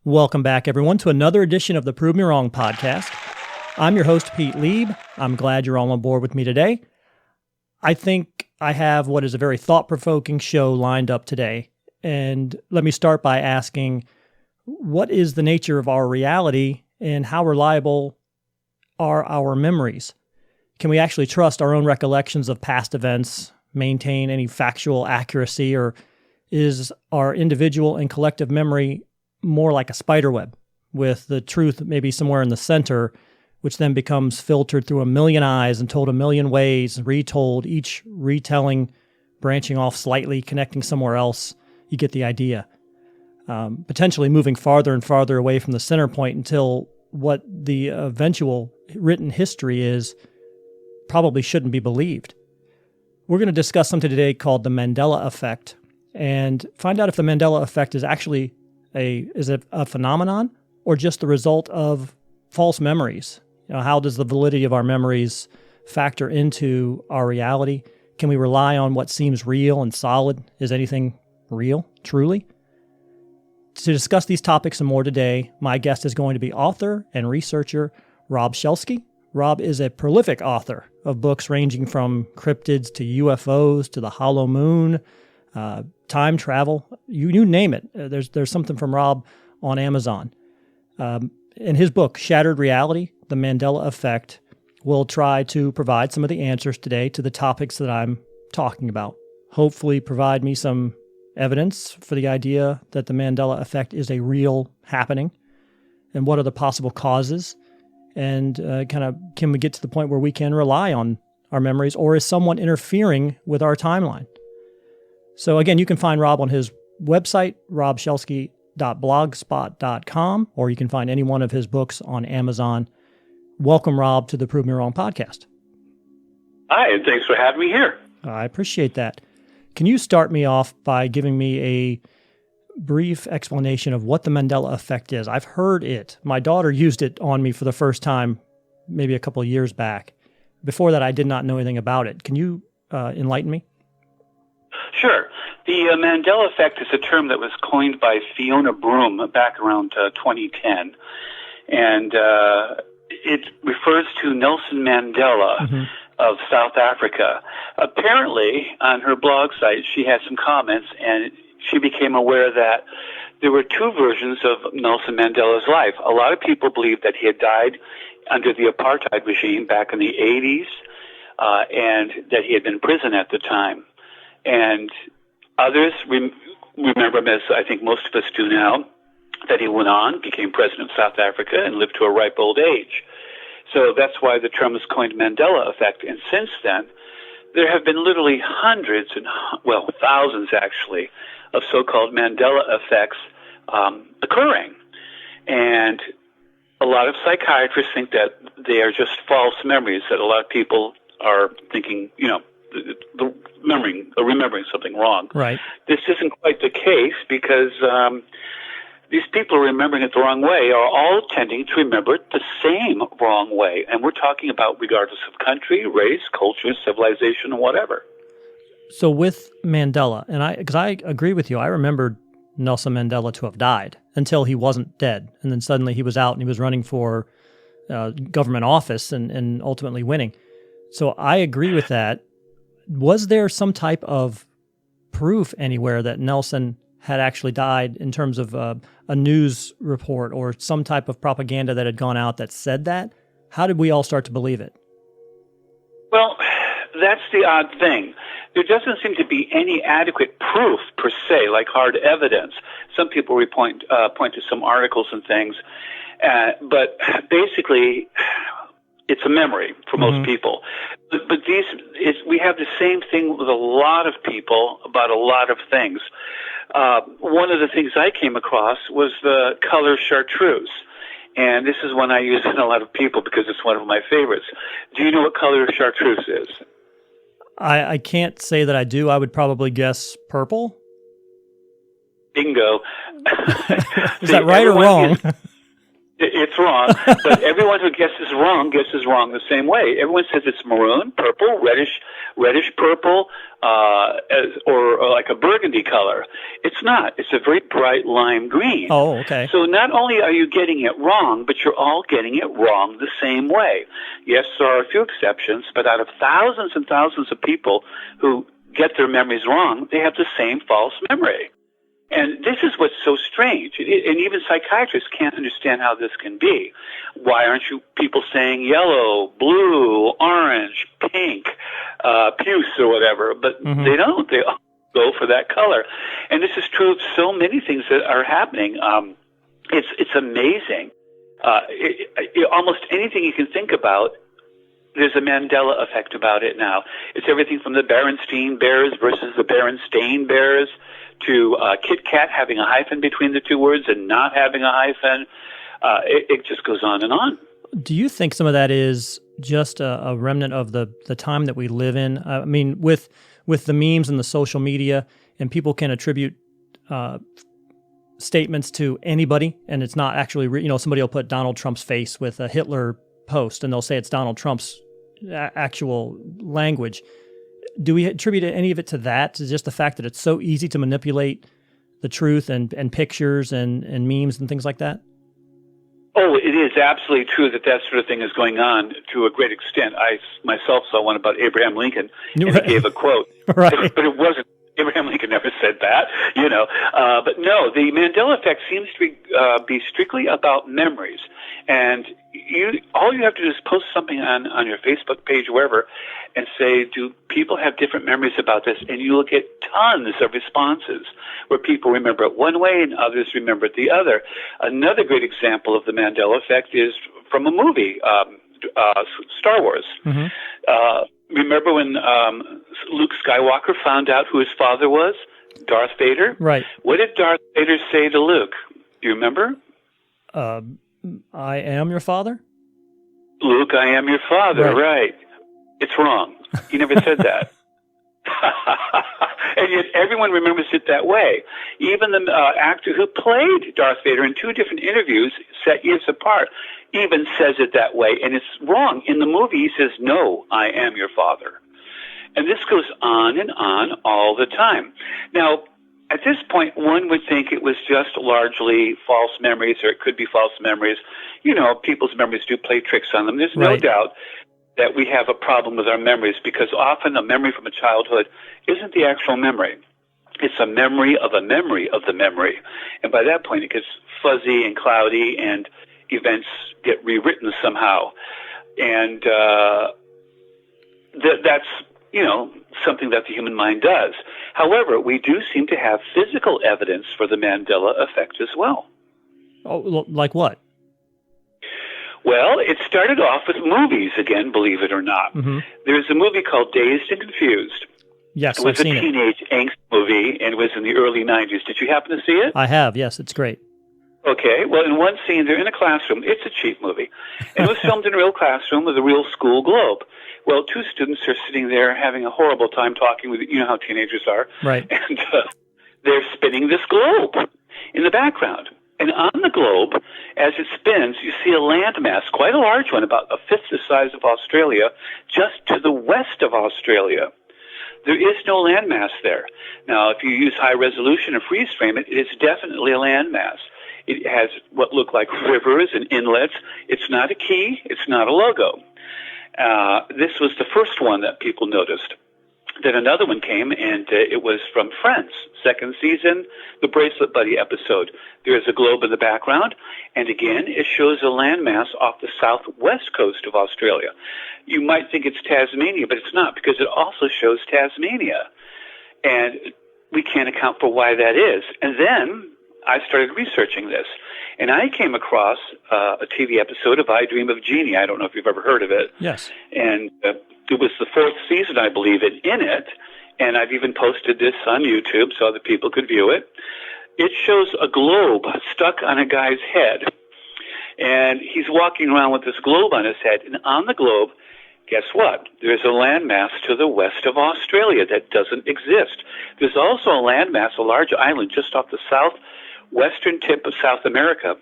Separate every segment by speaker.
Speaker 1: Welcome back, everyone, to another edition of the Prove Me Wrong podcast. I'm your host, Pete Lieb. I'm glad you're all on board with me today. I think I have what is a very thought-provoking show lined up today. And let me start by asking, what is the nature of our reality and how reliable are our memories? Can we actually trust our own recollections of past events, maintain any factual accuracy, or is our individual and collective memory more like a spider web, with the truth maybe somewhere in the center, which then becomes filtered through a million eyes and told a million ways, retold, each retelling, branching off slightly, connecting somewhere else? You get the idea. Potentially moving farther and farther away from the center point until what the eventual written history is probably shouldn't be believed. We're going to discuss something today called the Mandela Effect and find out if the Mandela Effect is actually a phenomenon or just the result of false memories. How does the validity of our memories factor into our reality? Can we rely on what seems real and solid? Is anything real, truly? To discuss these topics and more today, my guest is going to be author and researcher Rob Shelsky. Rob is a prolific author of books ranging from cryptids to UFOs to the hollow moon, time travel, you name it. There's something from Rob on Amazon. In his book, Shattered Reality, The Mandela Effect, we'll try to provide some of the answers today to the topics that I'm talking about. Hopefully provide me some evidence for the idea that the Mandela Effect is a real happening, and what are the possible causes, and can we get to the point where we can rely on our memories, or is someone interfering with our timeline? So again, you can find Rob on his website, robshelsky.blogspot.com, or you can find any one of his books on Amazon. Welcome, Rob, to the Prove Me Wrong podcast.
Speaker 2: Hi, and thanks for having me here.
Speaker 1: I appreciate that. Can you start me off by giving me a brief explanation of what the Mandela Effect is? I've heard it. My daughter used it on me for the first time maybe a couple of years back. Before that, I did not know anything about it. Can you enlighten me?
Speaker 2: Sure. The Mandela Effect is a term that was coined by Fiona Broome back around 2010, and it refers to Nelson Mandela of South Africa. Apparently, on her blog site, she had some comments, and she became aware that there were two versions of Nelson Mandela's life. A lot of people believe that he had died under the apartheid regime back in the 80s, and that he had been in prison at the time. And others remember him, as I think most of us do now, that he went on, became president of South Africa, and lived to a ripe old age. So that's why the term is coined Mandela Effect. And since then, there have been literally hundreds and, thousands actually, of so-called Mandela effects occurring. And a lot of psychiatrists think that they are just false memories, that a lot of people are thinking, remembering something wrong.
Speaker 1: Right.
Speaker 2: This isn't quite the case because these people remembering it the wrong way are all tending to remember it the same wrong way. And we're talking about regardless of country, race, culture, civilization, and whatever.
Speaker 1: So with Mandela, because I agree with you, I remembered Nelson Mandela to have died until he wasn't dead. And then suddenly he was out and he was running for government office and ultimately winning. So I agree with that. Was there some type of proof anywhere that Nelson had actually died in terms of a news report or some type of propaganda that had gone out that said that? How did we all start to believe it?
Speaker 2: Well, that's the odd thing. There doesn't seem to be any adequate proof per se, like hard evidence. Some people point to some articles and things, but basically, it's a memory for most people. But we have the same thing with a lot of people about a lot of things. One of the things I came across was the color chartreuse. And this is one I use in a lot of people because it's one of my favorites. Do you know what color chartreuse is?
Speaker 1: I can't say that I do. I would probably guess purple.
Speaker 2: Bingo.
Speaker 1: Is that right or wrong?
Speaker 2: It's wrong, but everyone who guesses wrong wrong the same way. Everyone says it's maroon, purple, reddish purple, or like a burgundy color. It's not. It's a very bright lime green.
Speaker 1: Oh, okay.
Speaker 2: So not only are you getting it wrong, but you're all getting it wrong the same way. Yes, there are a few exceptions, but out of thousands and thousands of people who get their memories wrong, they have the same false memory. And this is what's so strange. And even psychiatrists can't understand how this can be. Why aren't you people saying yellow, blue, orange, pink, puce, or whatever? But they don't. They all go for that color. And this is true of so many things that are happening. It's amazing. Almost anything you can think about, there's a Mandela effect about it now. It's everything from the Berenstein Bears versus the Berenstain Bears to Kit Kat having a hyphen between the two words and not having a hyphen. It just goes on and on.
Speaker 1: Do you think some of that is just a remnant of the time that we live in? I mean, with the memes and the social media, and people can attribute statements to anybody, and it's not actually, somebody will put Donald Trump's face with a Hitler post, and they'll say it's Donald Trump's actual language. Do we attribute any of it to that, to just the fact that it's so easy to manipulate the truth and pictures and memes and things like that?
Speaker 2: Oh, it is absolutely true that sort of thing is going on to a great extent. I myself saw one about Abraham Lincoln, and he gave a quote.
Speaker 1: Right.
Speaker 2: But it wasn't. Abraham Lincoln never said that, But no, the Mandela Effect seems to be strictly about memories. And all you have to do is post something on your Facebook page, wherever, and say, do people have different memories about this? And you will get tons of responses where people remember it one way and others remember it the other. Another great example of the Mandela Effect is from a movie, Star Wars. Remember when Luke Skywalker found out who his father was? Darth Vader?
Speaker 1: Right.
Speaker 2: What did Darth Vader say to Luke? Do you remember?
Speaker 1: I am your father?
Speaker 2: Luke, I am your father, right. It's wrong. He never said that. And yet everyone remembers it that way. Even the actor who played Darth Vader in two different interviews set years apart even says it that way, and it's wrong. In the movie, he says, no, I am your father. And this goes on and on all the time. Now, at this point, one would think it was just largely false memories, or it could be false memories. People's memories do play tricks on them. There's no doubt that we have a problem with our memories, because often a memory from a childhood isn't the actual memory. It's a memory of a memory of the memory. And by that point, it gets fuzzy and cloudy, and events get rewritten somehow. And that's, something that the human mind does. However, we do seem to have physical evidence for the Mandela Effect as well.
Speaker 1: Oh, like what?
Speaker 2: Well, it started off with movies again, believe it or not. There's a movie called Dazed and Confused.
Speaker 1: Yes,
Speaker 2: it was
Speaker 1: I've seen
Speaker 2: a teenage angst movie, and it was in the early 90s. Did you happen to see it?
Speaker 1: I have, yes. It's great.
Speaker 2: Okay, well, in one scene, they're in a classroom. It's a cheap movie. And it was filmed in a real classroom with a real school globe. Well, two students are sitting there having a horrible time talking with, how teenagers are.
Speaker 1: Right.
Speaker 2: And they're spinning this globe in the background. And on the globe, as it spins, you see a landmass, quite a large one, about a fifth the size of Australia, just to the west of Australia. There is no landmass there. Now, if you use high resolution and freeze frame it, it's definitely a landmass. It has what look like rivers and inlets. It's not a key. It's not a logo. This was the first one that people noticed. Then another one came, and it was from Friends, second season, the Bracelet Buddy episode. There's a globe in the background, and again, it shows a landmass off the southwest coast of Australia. You might think it's Tasmania, but it's not, because it also shows Tasmania. And we can't account for why that is. And then I started researching this, and I came across a TV episode of I Dream of Jeannie. I don't know if you've ever heard of it.
Speaker 1: Yes.
Speaker 2: And it was the fourth season, I believe, in it, and I've even posted this on YouTube so other people could view it. It shows a globe stuck on a guy's head, and he's walking around with this globe on his head, and on the globe, guess what? There's a landmass to the west of Australia that doesn't exist. There's also a landmass, a large island just off the southwestern tip of South America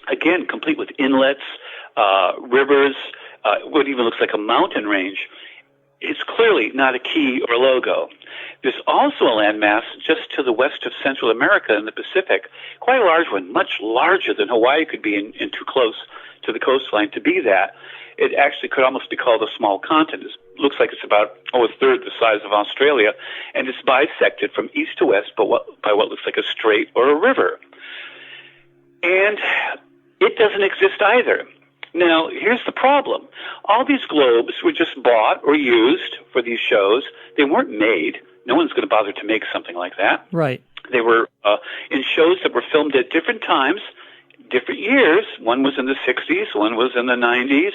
Speaker 2: again, complete with inlets, rivers, what even looks like a mountain range. It's clearly not a key or logo. There's also a landmass just to the west of Central America in the Pacific, quite a large one, much larger than Hawaii could be and too close to the coastline to be that. It actually could almost be called a small continent. It looks like it's about a third the size of Australia, and it's bisected from east to west by what looks like a strait or a river. And it doesn't exist either. Now, here's the problem. All these globes were just bought or used for these shows. They weren't made. No one's going to bother to make something like that.
Speaker 1: Right.
Speaker 2: They were in shows that were filmed at different times, different years. One was in the 60s, one was in the 90s,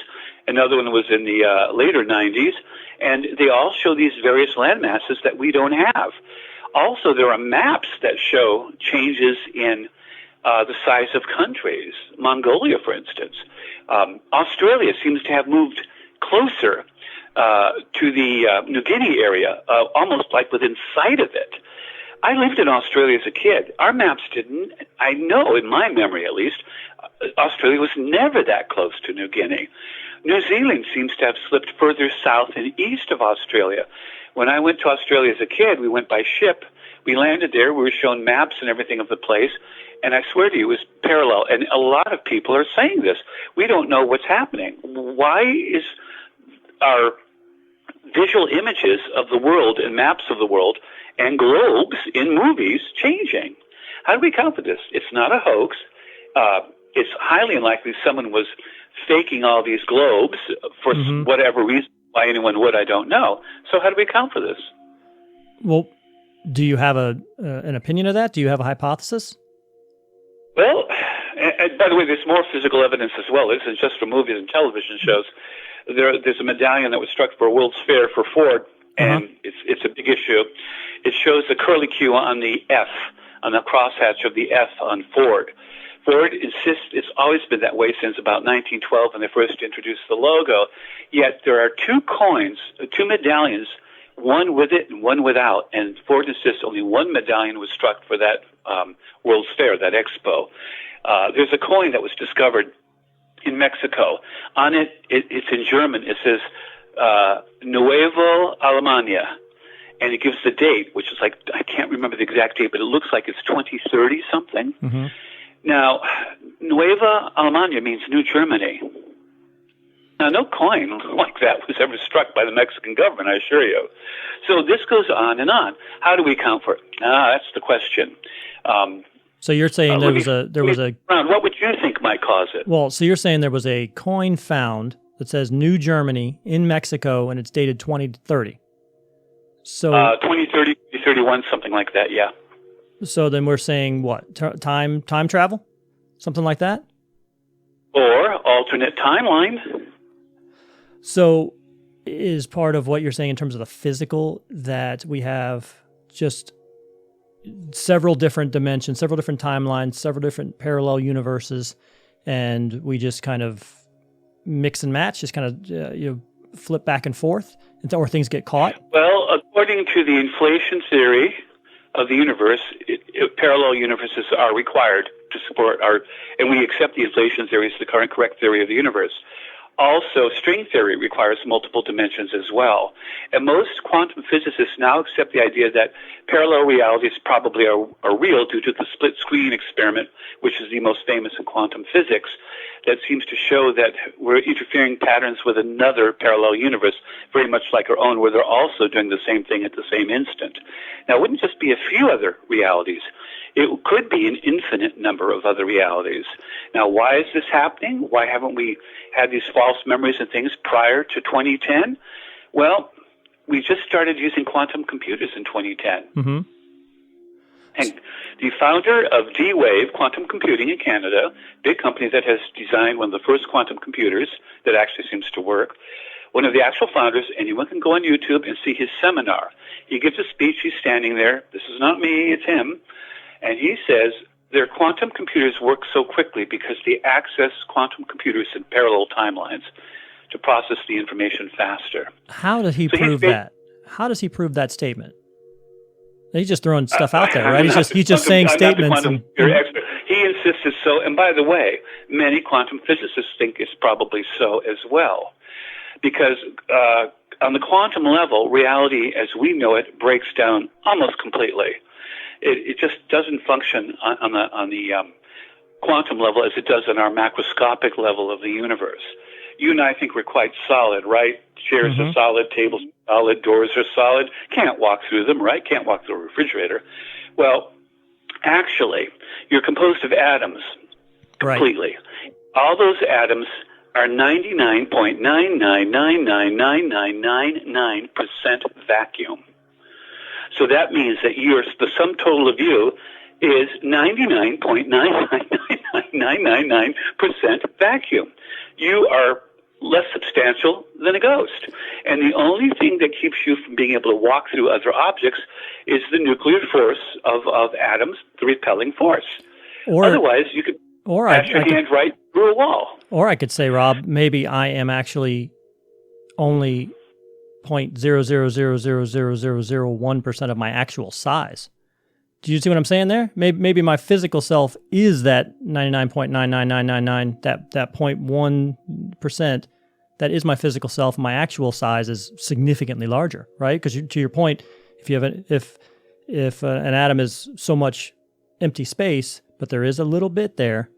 Speaker 2: another one was in the later 90s, and they all show these various landmasses that we don't have. Also, there are maps that show changes in the size of countries. Mongolia, for instance. Australia seems to have moved closer to the New Guinea area, almost like within sight of it. I lived in Australia as a kid. Our maps didn't, I know in my memory at least, Australia was never that close to New Guinea. New Zealand seems to have slipped further south and east of Australia. When I went to Australia as a kid, we went by ship. We landed there. We were shown maps and everything of the place. And I swear to you, it was parallel. And a lot of people are saying this. We don't know what's happening. Why is our visual images of the world and maps of the world and globes in movies changing? How do we account for this? It's not a hoax. It's highly unlikely someone was faking all these globes for whatever reason. Why anyone would, I don't know. So how do we account for this?
Speaker 1: Well, do you have an opinion of that? Do you have a hypothesis?
Speaker 2: Well, and by the way, there's more physical evidence as well. This isn't just for movies and television shows. There's a medallion that was struck for a World's Fair for Ford, and it's a big issue. It shows the curlicue on the F, on the crosshatch of the F on Ford. Ford insists it's always been that way since about 1912 when they first introduced the logo. Yet there are two coins, two medallions, one with it and one without. And Ford insists only one medallion was struck for that World's Fair, that expo. There's a coin that was discovered in Mexico. On it, it's in German. It says Nuevo Alemania. And it gives the date, which is like, I can't remember the exact date, but it looks like it's 2030 something. Mm-hmm. Now, Nueva Alemania means New Germany. Now, no coin like that was ever struck by the Mexican government, I assure you. So this goes on and on. How do we account for it? That's the question.
Speaker 1: So you're saying there was a
Speaker 2: what would you think might cause it?
Speaker 1: Well, so you're saying there was a coin found that says New Germany in Mexico, and it's dated 2030. So
Speaker 2: 2030, 2031, something like that. Yeah.
Speaker 1: So then we're saying what? Time travel? Something like that?
Speaker 2: Or alternate timeline.
Speaker 1: So is part of what you're saying in terms of the physical that we have just several different dimensions, several different timelines, several different parallel universes, and we just kind of mix and match, just kind of flip back and forth, or things get caught?
Speaker 2: Well, according to the inflation theory of the universe, parallel universes are required to support and we accept the inflation theory as the current correct theory of the universe. Also, string theory requires multiple dimensions as well. And most quantum physicists now accept the idea that parallel realities probably are real due to the split screen experiment, which is the most famous in quantum physics, that seems to show that we're interfering patterns with another parallel universe, very much like our own, where they're also doing the same thing at the same instant. Now, it wouldn't just be a few other realities. It could be an infinite number of other realities. Now, why is this happening? Why haven't we had these false memories and things prior to 2010? Well, we just started using quantum computers in 2010. Mm-hmm. And the founder of D-Wave Quantum Computing in Canada, big company that has designed one of the first quantum computers that actually seems to work, one of the actual founders, anyone can go on YouTube and see his seminar. He gives a speech, he's standing there. This is not me, it's him. And he says their quantum computers work so quickly because they access quantum computers in parallel timelines to process the information faster.
Speaker 1: How does he prove that? How does he prove that statement? He's just throwing stuff out there, right? He's just saying statements.
Speaker 2: He physicists is so, and by the way, many quantum physicists think it's probably so as well. Because on the quantum level, reality as we know it breaks down almost completely. It just doesn't function on the quantum level as it does on our macroscopic level of the universe. You and I think we're quite solid, right? Chairs are solid, tables are solid, doors are solid. Can't walk through them, right? Can't walk through a refrigerator. Well, actually, you're composed of atoms completely. Right. All those atoms are 99.9999999% vacuum. So that means that the sum total of you is 99.99999% vacuum. You are less substantial than a ghost. And the only thing that keeps you from being able to walk through other objects is the nuclear force of atoms, the repelling force. Otherwise, you could pass your hand right through a wall.
Speaker 1: Or I could say, Rob, maybe I am actually only 0.0000001% of my actual size. Do you see what I'm saying there? Maybe my physical self is that 99.99999, that 0.1%. That is my physical self. My actual size is significantly larger, right? Because to your point, if you have if an atom is so much empty space, but there is a little bit there,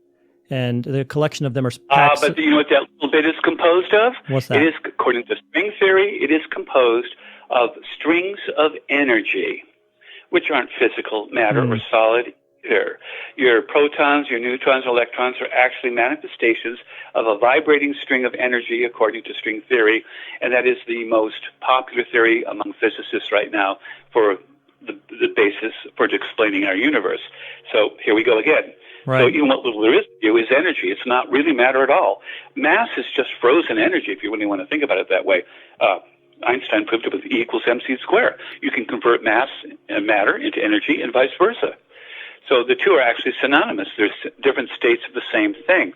Speaker 1: and the collection of them are packed.
Speaker 2: But you know what that little bit is composed of?
Speaker 1: What's that?
Speaker 2: It is, according to string theory, it is composed of strings of energy, which aren't physical matter or solid either. Your protons, your neutrons, electrons are actually manifestations of a vibrating string of energy according to string theory, and that is the most popular theory among physicists right now for the basis for explaining our universe. So here we go again.
Speaker 1: Right.
Speaker 2: So even what little there is to you is energy. It's not really matter at all. Mass is just frozen energy, if you really want to think about it that way. Einstein proved it with E equals mc squared. You can convert mass and matter into energy and vice versa. So the two are actually synonymous. There's different states of the same thing.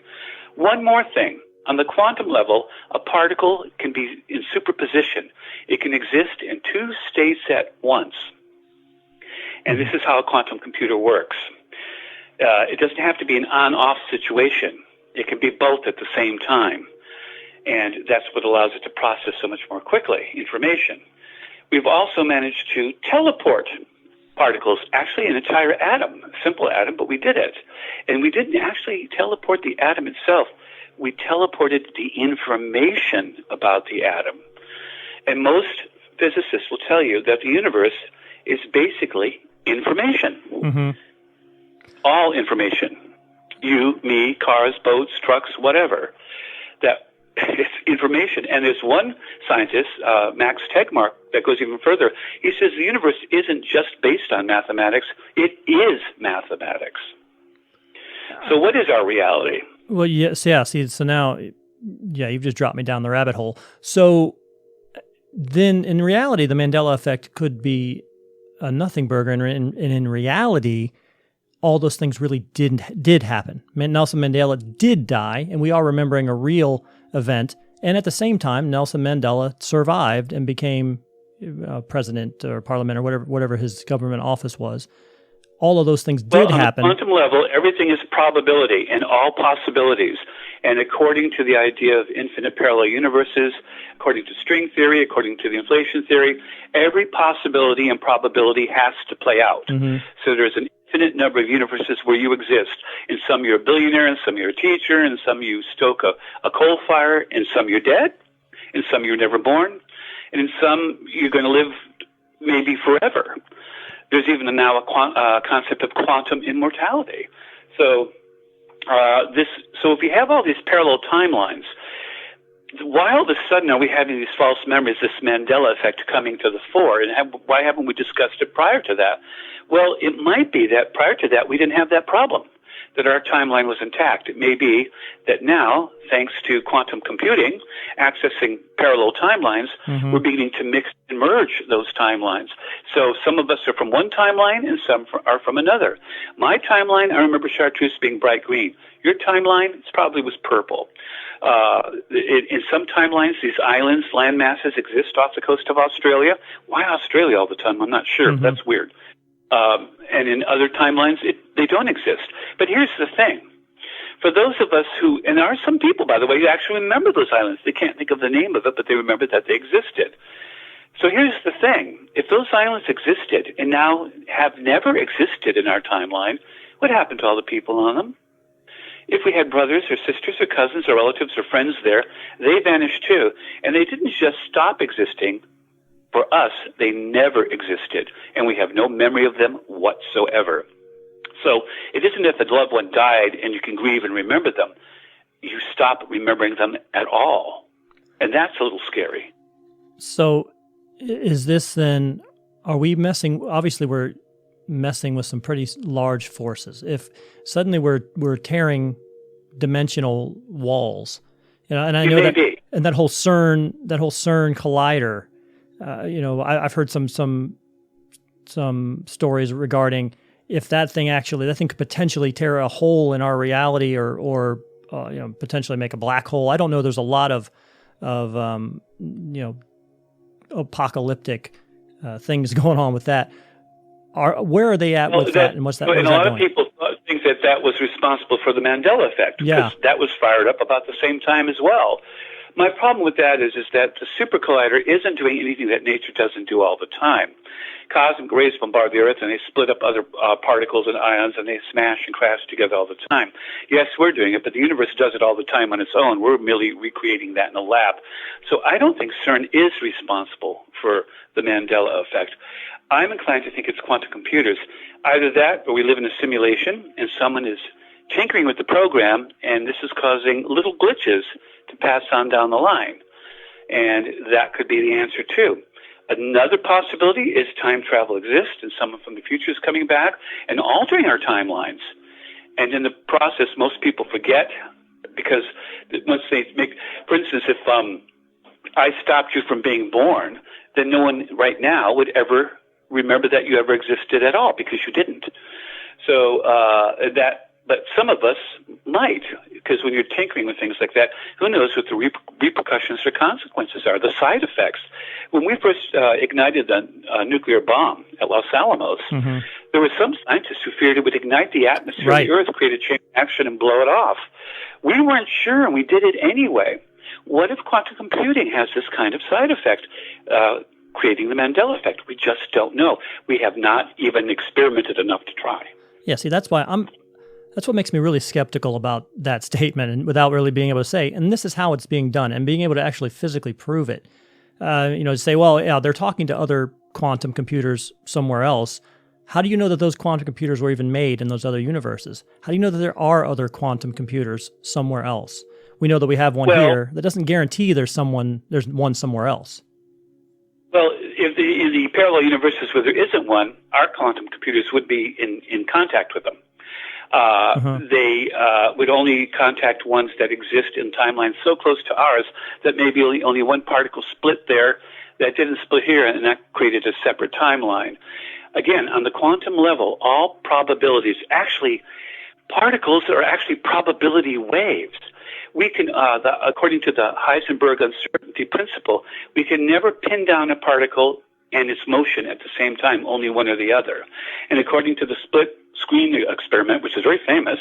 Speaker 2: One more thing. On the quantum level, a particle can be in superposition. It can exist in two states at once. And this is how a quantum computer works. It doesn't have to be an on-off situation. It can be both at the same time. And that's what allows it to process so much more quickly information. We've also managed to teleport particles, actually an entire atom, a simple atom, but we did it. And we didn't actually teleport the atom itself. We teleported the information about the atom. And most physicists will tell you that the universe is basically information. Mm-hmm. All information. You, me, cars, boats, trucks, whatever. That it's information. And there's one scientist, Max Tegmark, that goes even further. He says the universe isn't just based on mathematics, it is mathematics. So what is our reality?
Speaker 1: Well, yes, yeah. See, so now, you've just dropped me down the rabbit hole. So then, in reality, the Mandela Effect could be a nothing burger, and in reality, all those things really did happen. Nelson Mandela did die, and we are remembering a real event. And at the same time, Nelson Mandela survived and became president or parliament or whatever his government office was. All of those things did happen.
Speaker 2: On the quantum level, everything is probability and all possibilities. And according to the idea of infinite parallel universes, according to string theory, according to the inflation theory, every possibility and probability has to play out. Mm-hmm. So there's an infinite number of universes where you exist. In some you're a billionaire, in some you're a teacher, in some you stoke a coal fire, in some you're dead, in some you're never born, and in some you're going to live maybe forever. There's even now a concept of quantum immortality. So if we have all these parallel timelines, why all of a sudden are we having these false memories, this Mandela effect coming to the fore? And why haven't we discussed it prior to that? Well, it might be that prior to that we didn't have that problem, that our timeline was intact. It may be that now, thanks to quantum computing, accessing parallel timelines, we're beginning to mix and merge those timelines. So some of us are from one timeline and some are from another. My timeline, I remember chartreuse being bright green. Your timeline, it probably was purple. In some timelines, these islands, land masses exist off the coast of Australia. Why Australia all the time? I'm not sure. That's weird. And in other timelines, they don't exist. But here's the thing. For those of us who, and there are some people, by the way, who actually remember those islands. They can't think of the name of it, but they remember that they existed. So here's the thing. If those islands existed and now have never existed in our timeline, what happened to all the people on them? If we had brothers or sisters or cousins or relatives or friends there, they vanished too. And they didn't just stop existing. For us, they never existed, and we have no memory of them whatsoever. So it isn't if a loved one died and you can grieve and remember them. You stop remembering them at all. And that's a little scary.
Speaker 1: So is this then, are we obviously we're messing with some pretty large forces. If suddenly we're tearing dimensional walls, and I know that, and that whole CERN collider, I've heard some stories regarding if that thing could potentially tear a hole in our reality or potentially make a black hole. I don't know. There's a lot of apocalyptic things going on with that. Where are they at with that, and what's that?
Speaker 2: And a lot of people think that was responsible for the Mandela Effect, because that was fired up about the same time as well. My problem with that is that the super collider isn't doing anything that nature doesn't do all the time. Cosmic rays bombard the Earth, and they split up other particles and ions, and they smash and crash together all the time. Yes, we're doing it, but the universe does it all the time on its own. We're merely recreating that in a lab. So I don't think CERN is responsible for the Mandela Effect. I'm inclined to think it's quantum computers. Either that, or we live in a simulation, and someone is tinkering with the program, and this is causing little glitches to pass on down the line. And that could be the answer, too. Another possibility is time travel exists, and someone from the future is coming back and altering our timelines. And in the process, most people forget, because once they make, for instance, if I stopped you from being born, then no one right now would ever remember that you ever existed at all, because you didn't. So but some of us might, because when you're tinkering with things like that, who knows what the repercussions or consequences are, the side effects. When we first ignited the nuclear bomb at Los Alamos, there were some scientists who feared it would ignite the atmosphere of the Earth, create a chain reaction, and blow it off. We weren't sure, and we did it anyway. What if quantum computing has this kind of side effect, creating the Mandela Effect? We just don't know. We have not even experimented enough to try. Yeah, see, that's what makes me really skeptical about that statement, and without really being able to say, and this is how it's being done, and being able to actually physically prove it. To say, well, yeah, they're talking to other quantum computers somewhere else. How do you know that those quantum computers were even made in those other universes? How do you know that there are other quantum computers somewhere else? We know that we have one here. That doesn't guarantee there's one somewhere else. Well, if in the parallel universes where there isn't one, our quantum computers would be in contact with them. They would only contact ones that exist in timelines so close to ours that maybe only one particle split there that didn't split here, and that created a separate timeline. Again, on the quantum level, all probabilities, particles are actually probability waves. We can, according to the Heisenberg uncertainty principle, we can never pin down a particle and its motion at the same time, only one or the other. And according to the split screen experiment, which is very famous,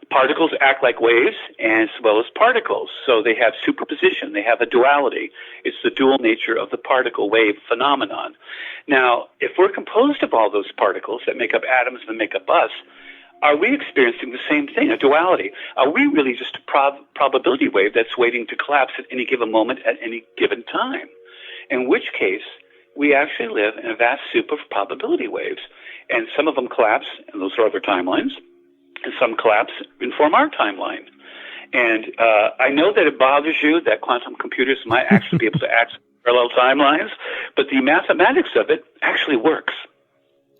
Speaker 2: particles act like waves as well as particles. So they have superposition. They have a duality. It's the dual nature of the particle-wave phenomenon. Now, if we're composed of all those particles that make up atoms and make up us, are we experiencing the same thing, a duality? Are we really just a probability wave that's waiting to collapse at any given moment at any given time? In which case, we actually live in a vast soup of probability waves. And some of them collapse, and those are other timelines, and some collapse and form our timeline. And I know that it bothers you that quantum computers might actually be able to access parallel timelines, but the mathematics of it actually works.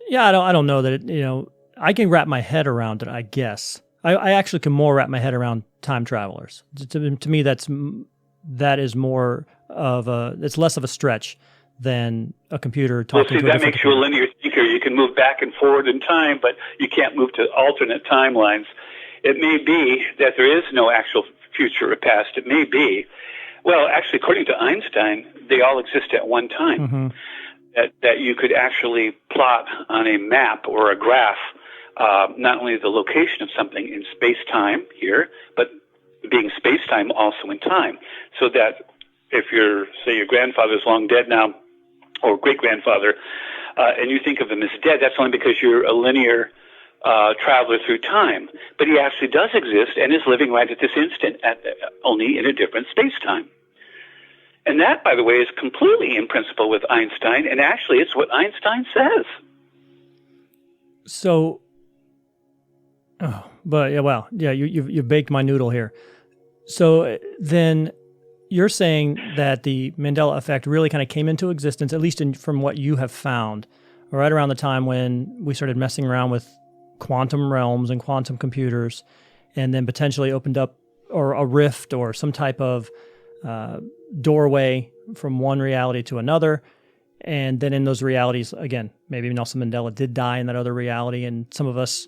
Speaker 2: Yeah, I don't know that it, I can wrap my head around it, I guess. I actually can more wrap my head around time travelers. To me, that is more of it's less of a stretch than a computer talking to a different computer. That makes you a linear thinker. You can move back and forward in time, but you can't move to alternate timelines. It may be that there is no actual future or past. It may be. Well, actually, according to Einstein, they all exist at one time. that you could actually plot on a map or a graph not only the location of something in space-time here, but being space-time also in time. So that if your grandfather's long dead now, or great-grandfather, and you think of him as dead, that's only because you're a linear traveler through time. But he actually does exist and is living right at this instant, only in a different space-time. And that, by the way, is completely in principle with Einstein, and actually it's what Einstein says.
Speaker 1: So, you've baked my noodle here. So then you're saying that the Mandela Effect really kind of came into existence, at least from what you have found, right around the time when we started messing around with quantum realms and quantum computers, and then potentially opened up or a rift or some type of doorway from one reality to another. And then in those realities, again, maybe Nelson Mandela did die in that other reality, and some of us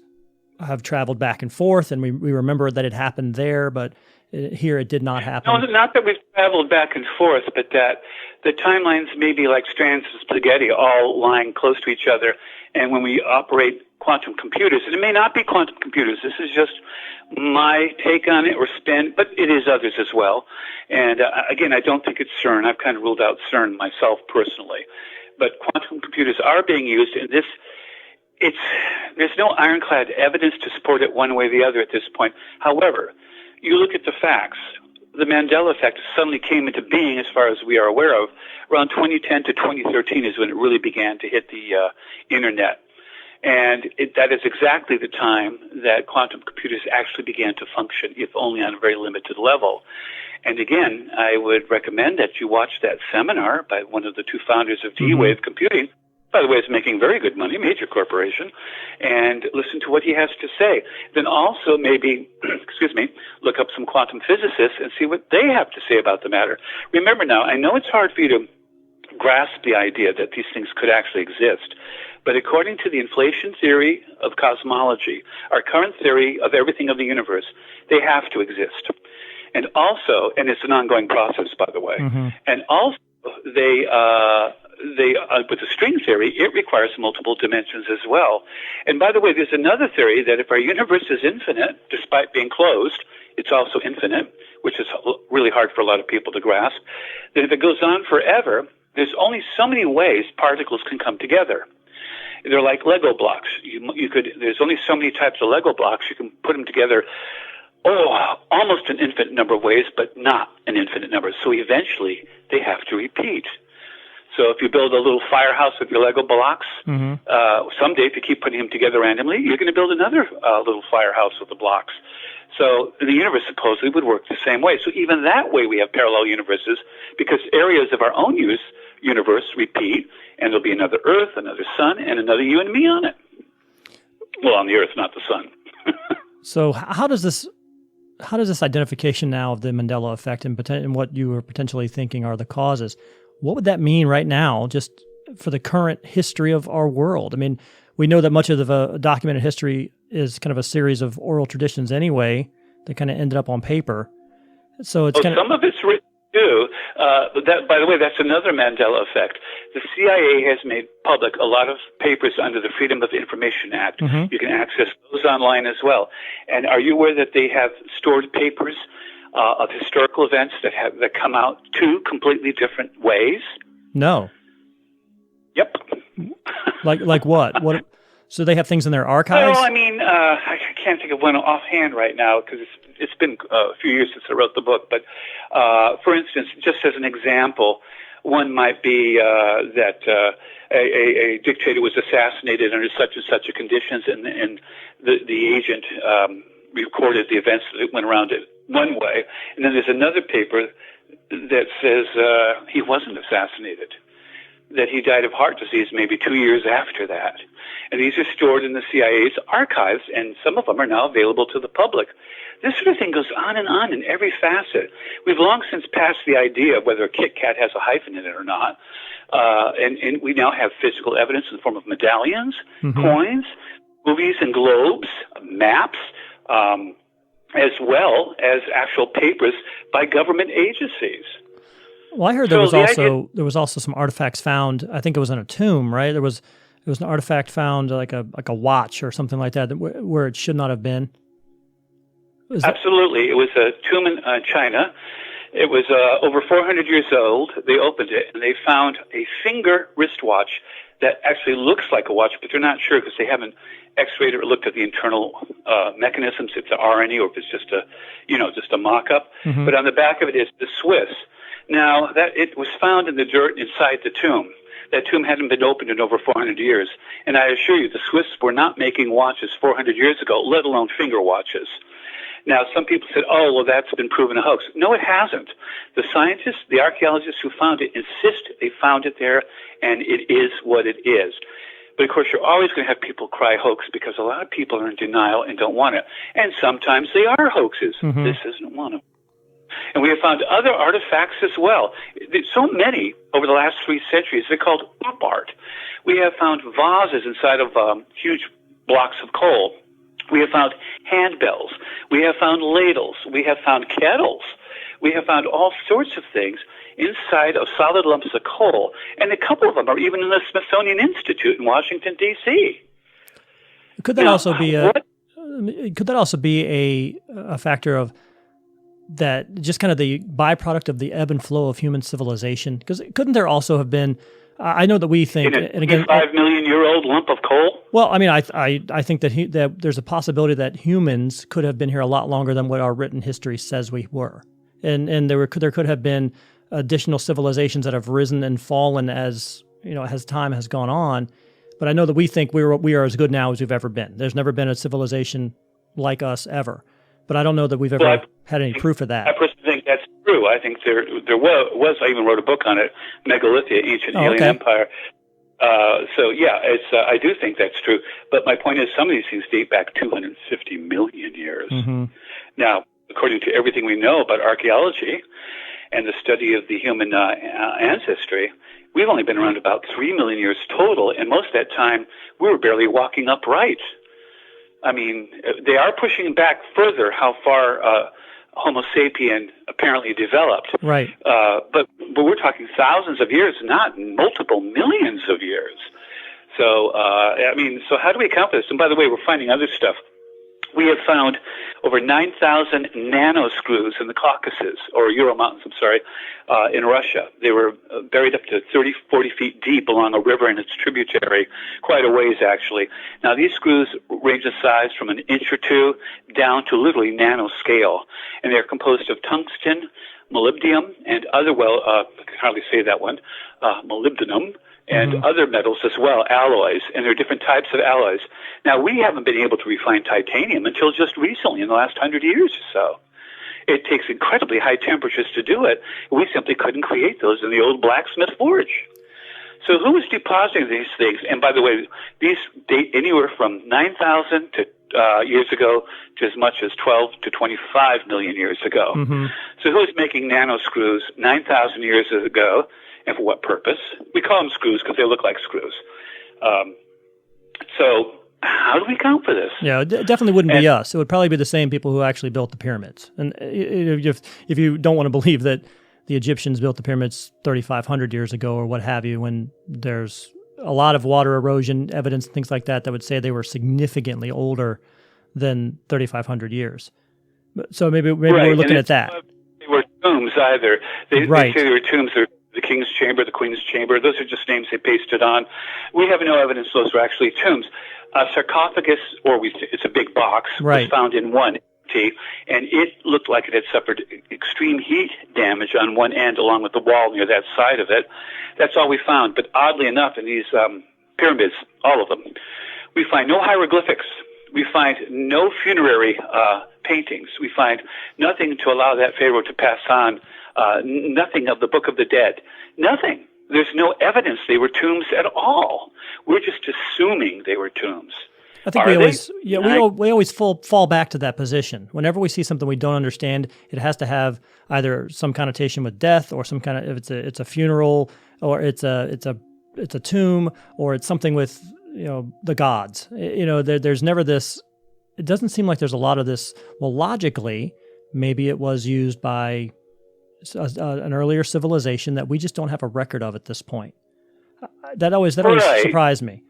Speaker 1: have traveled back and forth, and we remember that it happened there, but here it did not happen.
Speaker 2: No, not that we've traveled back and forth, but that the timelines may be like strands of spaghetti, all lying close to each other. And when we operate quantum computers, and it may not be quantum computers, this is just my take on it or spin, but it is others as well. And again, I don't think it's CERN. I've kind of ruled out CERN myself personally. But quantum computers are being used in this. There's no ironclad evidence to support it one way or the other at this point. However, you look at the facts. The Mandela Effect suddenly came into being, as far as we are aware of, around 2010 to 2013 is when it really began to hit the internet. And that is exactly the time that quantum computers actually began to function, if only on a very limited level. And again, I would recommend that you watch that seminar by one of the two founders of D-Wave Computing. By the way, it's making very good money, major corporation, and listen to what he has to say. Then also maybe, look up some quantum physicists and see what they have to say about the matter. Remember now, I know it's hard for you to grasp the idea that these things could actually exist, but according to the inflation theory of cosmology, our current theory of everything of the universe, they have to exist. And also, and it's an ongoing process, by the way, and also they with the string theory, it requires multiple dimensions as well. And by the way, there's another theory that if our universe is infinite, despite being closed, it's also infinite, which is really hard for a lot of people to grasp, that if it goes on forever, there's only so many ways particles can come together. They're like Lego blocks. There's only so many types of Lego blocks. You can put them together, almost an infinite number of ways, but not an infinite number. So eventually, they have to repeat. So if you build a little firehouse with your Lego blocks, someday if you keep putting them together randomly, you're going to build another little firehouse with the blocks. So the universe supposedly would work the same way. So even that way we have parallel universes because areas of our own universe repeat, and there'll be another Earth, another Sun, and another you and me on it. Well, on the Earth, not the Sun.
Speaker 1: So how does this identification now of the Mandela Effect and what you were potentially thinking are the causes, what would that mean right now, just for the current history of our world? I mean, we know that much of the documented history is kind of a series of oral traditions anyway that kind of ended up on paper. So it's
Speaker 2: some of it's written too. That, by the way, that's another Mandela Effect. The CIA has made public a lot of papers under the Freedom of Information Act. You can access those online as well. And are you aware that they have stored papers of historical events that come out two completely different ways?
Speaker 1: No.
Speaker 2: Yep.
Speaker 1: Like what? What? So they have things in their archives?
Speaker 2: Well, I mean, I can't think of one offhand right now because it's been a few years since I wrote the book. But for instance, just as an example, one might be that a dictator was assassinated under such and such a conditions, and the agent recorded the events that went around it one way, and then there's another paper that says he wasn't assassinated, that he died of heart disease maybe 2 years after that. And these are stored in the CIA's archives, and some of them are now available to the public. This sort of thing goes on in every facet. We've long since passed the idea of whether a Kit Kat has a hyphen in it or not, and we now have physical evidence in the form of medallions, coins, movies and globes, maps, as well as actual papers by government agencies.
Speaker 1: Well, I heard there was also some artifacts found. I think it was in a tomb, right? There was an artifact found, like a watch or something like that, where it should not have been.
Speaker 2: Absolutely, it was a tomb in China. It was over 400 years old. They opened it and they found a finger wristwatch that actually looks like a watch, but they're not sure because they haven't X-rayed or looked at the internal mechanisms, if it's RNA or if it's just a mock-up. Mm-hmm. But on the back of it is the Swiss. Now, that it was found in the dirt inside the tomb. That tomb hadn't been opened in over 400 years. And I assure you, the Swiss were not making watches 400 years ago, let alone finger watches. Now, some people said, oh, well, that's been proven a hoax. No, it hasn't. The scientists, the archaeologists who found it insist they found it there, and it is what it is. But, of course, you're always going to have people cry hoax because a lot of people are in denial and don't want it. And sometimes they are hoaxes. Mm-hmm. This isn't one of them. And we have found other artifacts as well. There's so many over the last 3 centuries. They're called pop art. We have found vases inside of huge blocks of coal. We have found handbells. We have found ladles. We have found kettles. We have found all sorts of things inside of solid lumps of coal. And a couple of them are even in the Smithsonian Institute in Washington, D.C.
Speaker 1: Could that also be a factor of that, just kind of the byproduct of the ebb and flow of human civilization? Because couldn't there also have been, I know that we think,
Speaker 2: and again, 5 million year old lump of coal?
Speaker 1: Well, I mean, I think that there's a possibility that humans could have been here a lot longer than what our written history says we were, and there could have been additional civilizations that have risen and fallen as time has gone on. But I know that we think we are as good now as we've ever been. There's never been a civilization like us ever. But I don't know that we've ever had any proof of that.
Speaker 2: I personally think that's true. I think there was. I even wrote a book on it, Megalithia, Ancient Alien Empire. So yeah, I do think that's true. But my point is, some of these things date back 250 million years. Mm-hmm. Now, according to everything we know about archaeology and the study of the human ancestry, we've only been around about 3 million years total, and most of that time we were barely walking upright. I mean, they are pushing back further how far Homo sapien apparently developed.
Speaker 1: Right.
Speaker 2: But we're talking thousands of years, not multiple millions of years. So, so how do we account for this? And by the way, we're finding other stuff. We have found over 9,000 nano screws in the Caucasus, or Ural Mountains, in Russia. They were buried up to 30, 40 feet deep along a river and its tributary, quite a ways, actually. Now, these screws range in size from an inch or two down to literally nano scale, and they're composed of tungsten, molybdenum, and other, I can hardly say that one, molybdenum, and other metals as well, alloys, and there are different types of alloys. Now, we haven't been able to refine titanium until just recently, in the last 100 years or so. It takes incredibly high temperatures to do it. We simply couldn't create those in the old blacksmith forge. So who was depositing these things? And by the way, these date anywhere from 9,000 to years ago to as much as 12 to 25 million years ago. Mm-hmm. So who was making nano screws 9,000 years ago? And for what purpose? We call them screws because they look like screws. So how do we account for this?
Speaker 1: Yeah, it definitely wouldn't be us. It would probably be the same people who actually built the pyramids. And if you don't want to believe that the Egyptians built the pyramids 3,500 years ago or what have you, when there's a lot of water erosion evidence and things like that would say they were significantly older than 3,500 years. So maybe we're looking at that.
Speaker 2: They were tombs either. They say they were tombs. They're the King's Chamber, the Queen's Chamber. Those are just names they pasted on. We have no evidence those were actually tombs. A sarcophagus, it's a big box, was found in one empty, and it looked like it had suffered extreme heat damage on one end along with the wall near that side of it. That's all we found. But oddly enough, in these pyramids, all of them, we find no hieroglyphics. We find no funerary paintings. We find nothing to allow that pharaoh to pass on. Nothing of the Book of the Dead. Nothing. There's no evidence they were tombs at all. We're just assuming they were tombs.
Speaker 1: I think we always fall back to that position. Whenever we see something we don't understand, it has to have either some connotation with death, or some kind of, if it's a funeral, or it's a tomb, or it's something with the gods. There's never this. It doesn't seem like there's a lot of this. Well, logically, maybe it was used by an earlier civilization that we just don't have a record of at this point. That always
Speaker 2: Right.
Speaker 1: surprised me.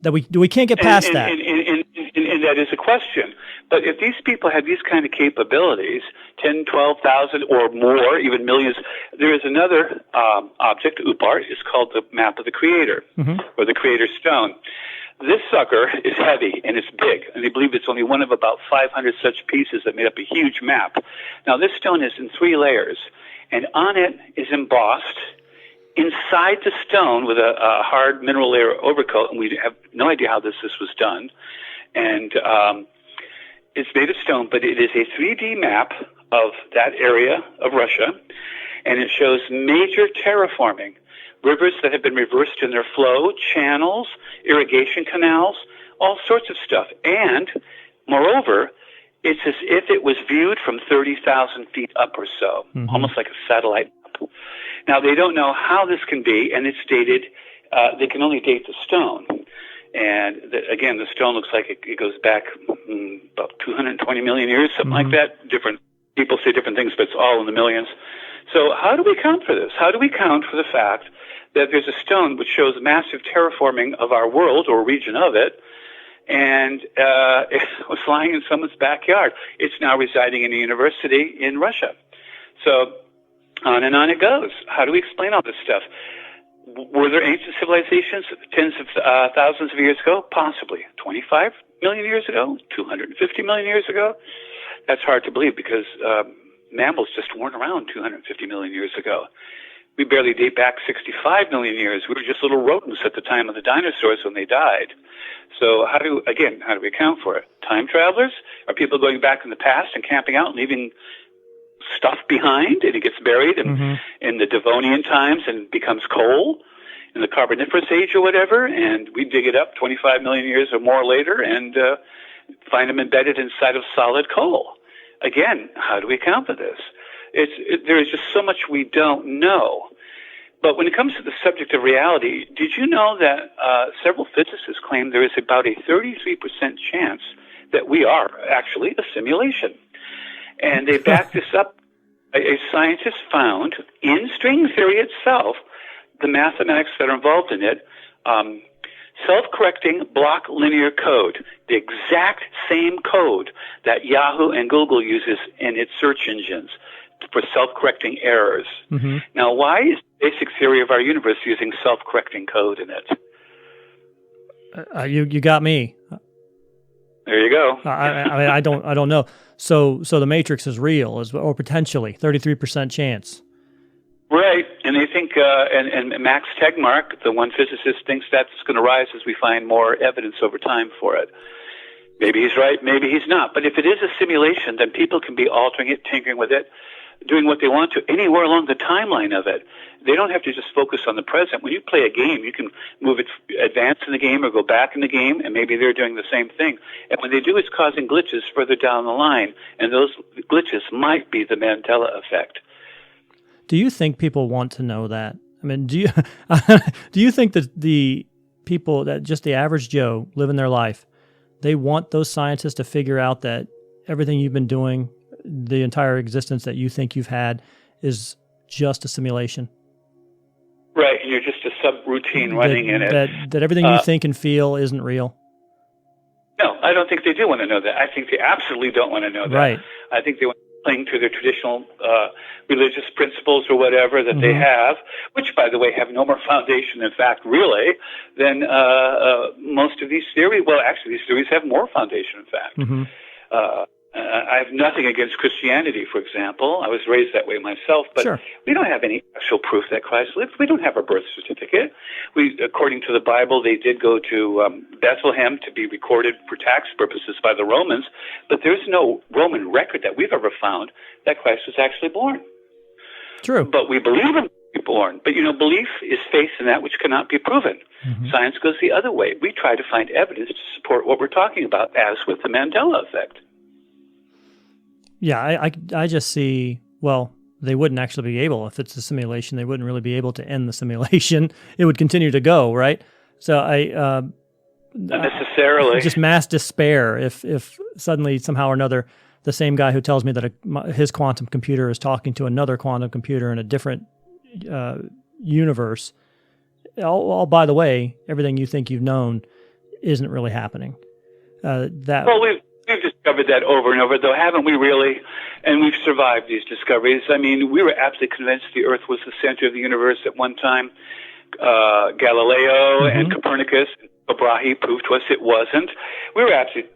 Speaker 1: That we can't get past that.
Speaker 2: And that is a question. But if these people have these kind of capabilities, 10, 12,000 or more, even millions, there is another object, UPAR, is called the Map of the Creator, or the Creator Stone. This sucker is heavy and it's big, and they believe it's only one of about 500 such pieces that made up a huge map. Now, this stone is in 3 layers, and on it is embossed, inside the stone with a hard mineral layer overcoat, and we have no idea how this was done. And it's made of stone, but it is a 3D map of that area of Russia, and it shows major terraforming, rivers that have been reversed in their flow, channels, irrigation canals, all sorts of stuff. And, moreover, it's as if it was viewed from 30,000 feet up or so, almost like a satellite map. Now, they don't know how this can be, and it's dated, they can only date the stone. And again, the stone looks like it goes back about 220 million years, something like that. Different people say different things, but it's all in the millions. So how do we account for this? How do we account for the fact that there's a stone which shows massive terraforming of our world or region of it, and it was lying in someone's backyard? It's now residing in a university in Russia. So on and on it goes. How do we explain all this stuff? Were there ancient civilizations tens of thousands of years ago? Possibly. 25 million years ago? 250 million years ago? That's hard to believe because mammals just weren't around 250 million years ago. We barely date back 65 million years. We were just little rodents at the time of the dinosaurs when they died. So how do we account for it? Time travelers? Are people going back in the past and camping out and leaving stuff behind, and it gets buried in the Devonian times and becomes coal in the Carboniferous age or whatever, and we dig it up 25 million years or more later and find them embedded inside of solid coal. Again, how do we account for this? There is just so much we don't know. But when it comes to the subject of reality, did you know that several physicists claim there is about a 33% chance that we are actually a simulation? And they backed this up. A scientist found in string theory itself, the mathematics that are involved in it, self-correcting block linear code, the exact same code that Yahoo and Google uses in its search engines for self-correcting errors. Now, why is the basic theory of our universe using self-correcting code in it?
Speaker 1: You got me.
Speaker 2: There you go.
Speaker 1: I don't know. So the Matrix is real, or potentially 33% chance.
Speaker 2: Right, and they think, and Max Tegmark, the one physicist, thinks that's going to rise as we find more evidence over time for it. Maybe he's right, maybe he's not. But if it is a simulation, then people can be altering it, tinkering with it, doing what they want to anywhere along the timeline of it. They don't have to just focus on the present. When you play a game, you can move it, advance in the game or go back in the game, and maybe they're doing the same thing. And when they do, it's causing glitches further down the line, and those glitches might be the Mandela Effect.
Speaker 1: Do you think people want to know that? I mean, do you think that the people, that just the average Joe living their life, they want those scientists to figure out that everything you've been doing, the entire existence that you think you've had, is just a simulation?
Speaker 2: Right, and you're just a subroutine running in it.
Speaker 1: That everything you think and feel isn't real?
Speaker 2: No, I don't think they do want to know that. I think they absolutely don't want to know that.
Speaker 1: Right.
Speaker 2: I think they want to cling to their traditional religious principles or whatever that they have, which, by the way, have no more foundation, in fact, really, than most of these theories. Well, actually, these theories have more foundation, in fact. I have nothing against Christianity, for example. I was raised that way myself, but we don't have any actual proof that Christ lived. We don't have a birth certificate. According to the Bible, they did go to Bethlehem to be recorded for tax purposes by the Romans, but there's no Roman record that we've ever found that Christ was actually born.
Speaker 1: True.
Speaker 2: But we believe him to be born. But, belief is faith in that which cannot be proven. Science goes the other way. We try to find evidence to support what we're talking about, as with the Mandela Effect.
Speaker 1: Yeah, I just see, well, they wouldn't actually be able, if it's a simulation, they wouldn't really be able to end the simulation. It would continue to go, right? So
Speaker 2: not necessarily.
Speaker 1: Just mass despair if suddenly, somehow or another, the same guy who tells me that his quantum computer is talking to another quantum computer in a different universe. Oh, by the way, everything you think you've known isn't really happening.
Speaker 2: Well, we've discovered that over and over, though, haven't we really? And we've survived these discoveries. I mean, we were absolutely convinced the Earth was the center of the universe at one time. Galileo and Copernicus and Brahe proved to us it wasn't. We were absolutely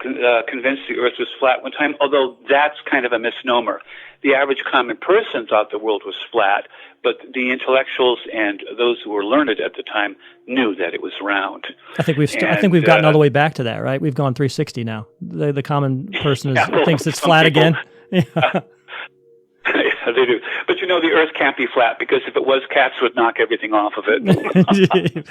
Speaker 2: convinced the Earth was flat one time, although that's kind of a misnomer. The average common person thought the world was flat, but the intellectuals and those who were learned at the time knew that it was round.
Speaker 1: I think we've gotten all the way back to that, right? We've gone 360 now. The common person thinks it's flat again. Yeah.
Speaker 2: Yeah, they do. But the Earth can't be flat, because if it was, cats would knock everything off of it.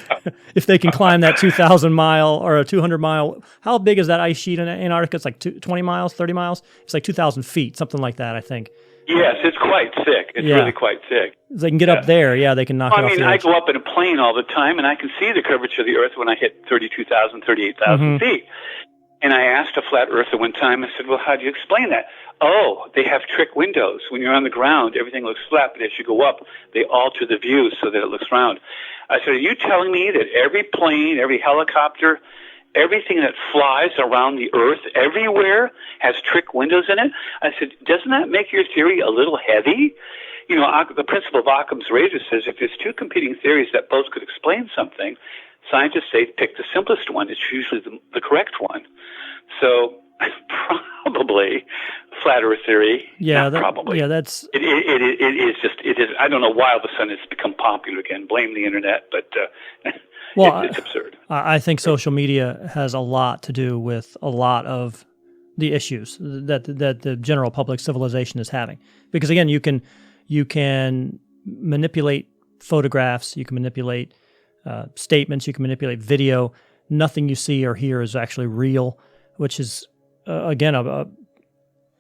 Speaker 1: If they can climb that 2,000 mile or a 200 mile, how big is that ice sheet in Antarctica? It's like 20 miles, 30 miles? It's like 2,000 feet, something like that, I think.
Speaker 2: Yes, it's quite thick. It's really quite thick.
Speaker 1: If they can get up there, they can knock it off the edge.
Speaker 2: I go up in a plane all the time, and I can see the curvature of the Earth when I hit 32,000, 38,000 feet. And I asked a flat earther one time, I said, well, how do you explain that? Oh, they have trick windows. When you're on the ground, everything looks flat, but as you go up, they alter the view so that it looks round. I said, are you telling me that every plane, every helicopter, everything that flies around the Earth everywhere has trick windows in it? I said, doesn't that make your theory a little heavy? The principle of Occam's razor says if there's two competing theories that both could explain something, scientists say pick the simplest one. It's usually the correct one. So probably flat Earth theory. Yeah, probably.
Speaker 1: Yeah, that's
Speaker 2: it is just. I don't know why all of a sudden it's become popular again. Blame the internet, but it's absurd.
Speaker 1: I think social media has a lot to do with a lot of the issues that the general public civilization is having. Because again, you can manipulate photographs, you can manipulate statements, you can manipulate video. Nothing you see or hear is actually real, which is again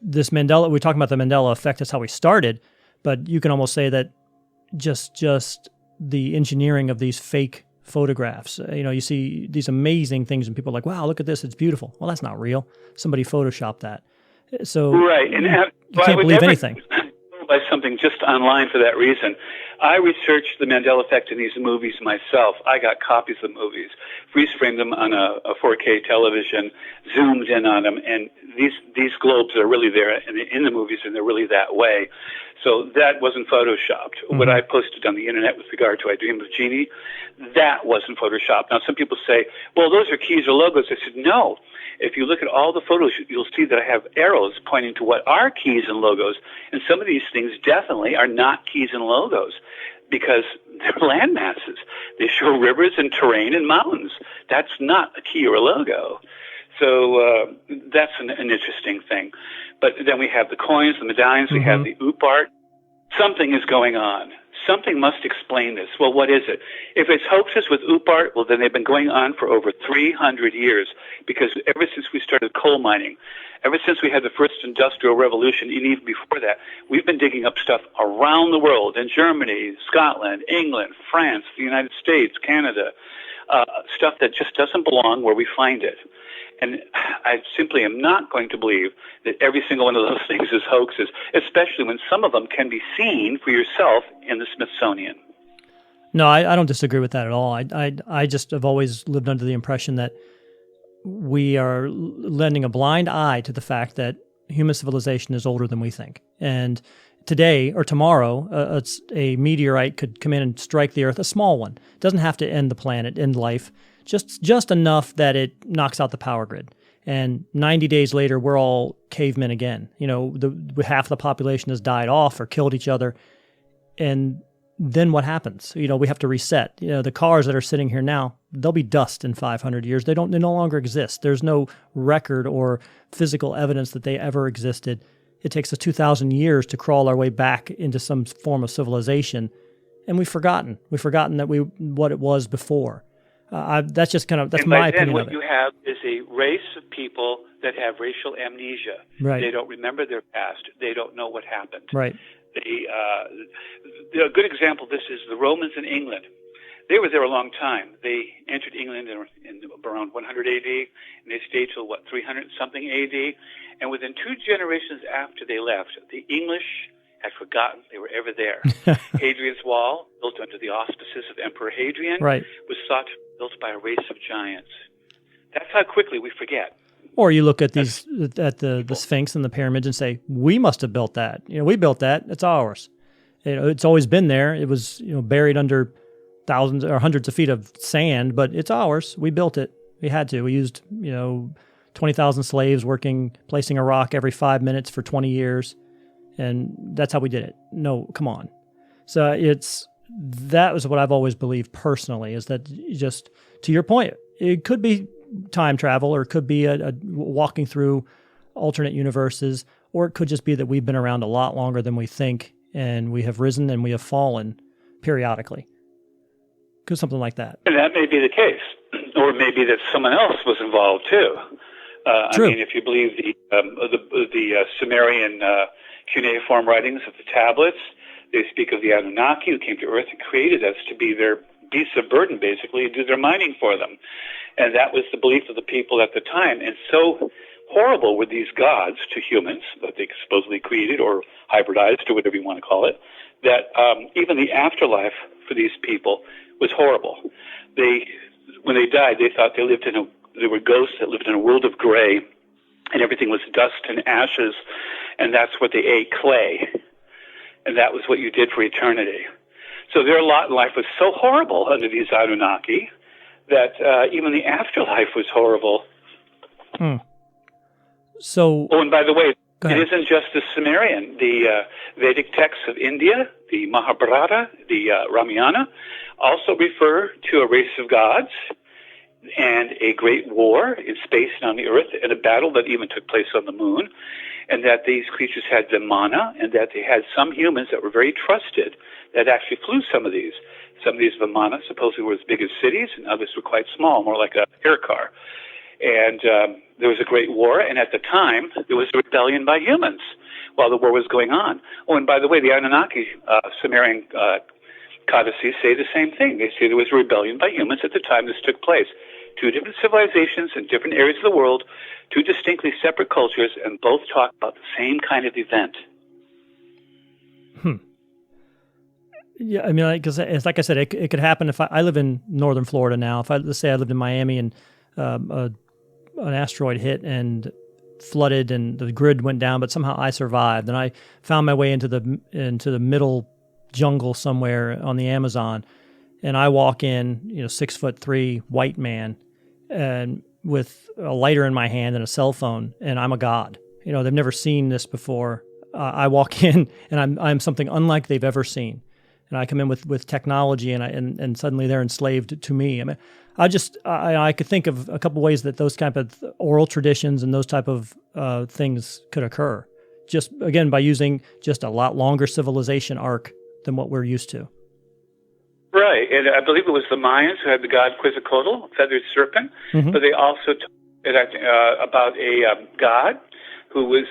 Speaker 1: this Mandela. We're talking about the Mandela Effect. That's how we started, but you can almost say that just the engineering of these fake photographs. You see these amazing things, and people are like, "Wow, look at this! It's beautiful." Well, that's not real. Somebody photoshopped that. So
Speaker 2: right, and
Speaker 1: you can't believe anything.
Speaker 2: By something just online for that reason. I researched the Mandela Effect in these movies myself. I got copies of the movies, freeze-framed them on a 4K television, zoomed in on them, and these globes are really there in the movies, and they're really that way. So that wasn't photoshopped. What I posted on the internet with regard to I Dream of Jeannie, that wasn't photoshopped. Now, some people say, well, those are keys or logos. I said, no. If you look at all the photos, you'll see that I have arrows pointing to what are keys and logos. And some of these things definitely are not keys and logos because they're land masses. They show rivers and terrain and mountains. That's not a key or a logo. So that's an interesting thing. But then we have the coins, the medallions, we have the OOP art. Something is going on. Something must explain this. Well, what is it? If it's hoaxes with OOP art, well, then they've been going on for over 300 years, because ever since we started coal mining, ever since we had the first industrial revolution, and even before that, we've been digging up stuff around the world, in Germany, Scotland, England, France, the United States, Canada, stuff that just doesn't belong where we find it. And I simply am not going to believe that every single one of those things is hoaxes, especially when some of them can be seen for yourself in the Smithsonian.
Speaker 1: No, I don't disagree with that at all. I just have always lived under the impression that we are lending a blind eye to the fact that human civilization is older than we think. And today or tomorrow, a meteorite could come in and strike the Earth, a small one. It doesn't have to end the planet, end life. Just enough that it knocks out the power grid. And 90 days later, we're all cavemen again. Half the population has died off or killed each other. And then what happens? We have to reset. The cars that are sitting here now, they'll be dust in 500 years. They no longer exist. There's no record or physical evidence that they ever existed. It takes us 2,000 years to crawl our way back into some form of civilization. And we've forgotten. We've forgotten what it was before. That's just that's my opinion of it.
Speaker 2: What you have is a race of people that have racial amnesia.
Speaker 1: Right.
Speaker 2: They don't remember their past. They don't know what happened.
Speaker 1: Right.
Speaker 2: A good example of this is the Romans in England. They were there a long time. They entered England in around 100 AD, and they stayed till, 300-something AD. And within 2 generations after they left, the English had forgotten they were ever there. Hadrian's Wall, built under the auspices of Emperor Hadrian, was thought to be built by a race of giants. That's how quickly we forget.
Speaker 1: Or you look at the Sphinx and the pyramids and say, we must have built that. We built that. It's ours. It's always been there. It was buried under thousands or hundreds of feet of sand, but it's ours. We built it. We had to. We used 20,000 slaves placing a rock every 5 minutes for 20 years, and that's how we did it. No, come on. So that was what I've always believed personally, is that, just to your point, it could be time travel, or it could be a walking through alternate universes, or it could just be that we've been around a lot longer than we think, and we have risen and we have fallen periodically. Could something like that.
Speaker 2: And that may be the case, or maybe that someone else was involved too.
Speaker 1: True.
Speaker 2: I mean, if you believe the Sumerian cuneiform writings of the tablets, they speak of the Anunnaki who came to Earth and created us to be their beasts of burden, basically, and do their mining for them. And that was the belief of the people at the time. And so horrible were these gods to humans that they supposedly created or hybridized, or whatever you want to call it, that even the afterlife for these people was horrible. When they died, they thought they were ghosts that lived in a world of gray, and everything was dust and ashes, and that's what they ate, clay. And that was what you did for eternity. So their lot in life was so horrible under these Anunnaki that even the afterlife was horrible.
Speaker 1: So,
Speaker 2: and by the way, it isn't just the Sumerian. The Vedic texts of India, the Mahabharata, the Ramayana, also refer to a race of gods and a great war in space and on the earth, and a battle that even took place on the moon, and that these creatures had Vimana, and that they had some humans that were very trusted that actually flew some of these. Some of these Vimana supposedly were as big as cities, and others were quite small, more like a air car. And there was a great war, and at the time, there was a rebellion by humans while the war was going on. Oh, and by the way, the Anunnaki Sumerian codices say the same thing. They say there was a rebellion by humans at the time this took place. 2 different civilizations in different areas of the world, 2 distinctly separate cultures, and both talk about the same kind of event.
Speaker 1: Yeah, I mean, like I said, it could happen if I live in northern Florida now. Let's say I lived in Miami and an asteroid hit and flooded and the grid went down, but somehow I survived, and I found my way into the middle jungle somewhere on the Amazon, and I walk in, 6'3" white man, and with a lighter in my hand and a cell phone, and I'm a god. They've never seen this before. I walk in and I'm something unlike they've ever seen. And I come in with technology, and suddenly they're enslaved to me. I mean, I could think of a couple ways that those type of oral traditions and those type of things could occur. Just, again, by using just a lot longer civilization arc than what we're used to.
Speaker 2: Right, and I believe it was the Mayans who had the god Quetzalcoatl, feathered serpent, but they also talked about a god who was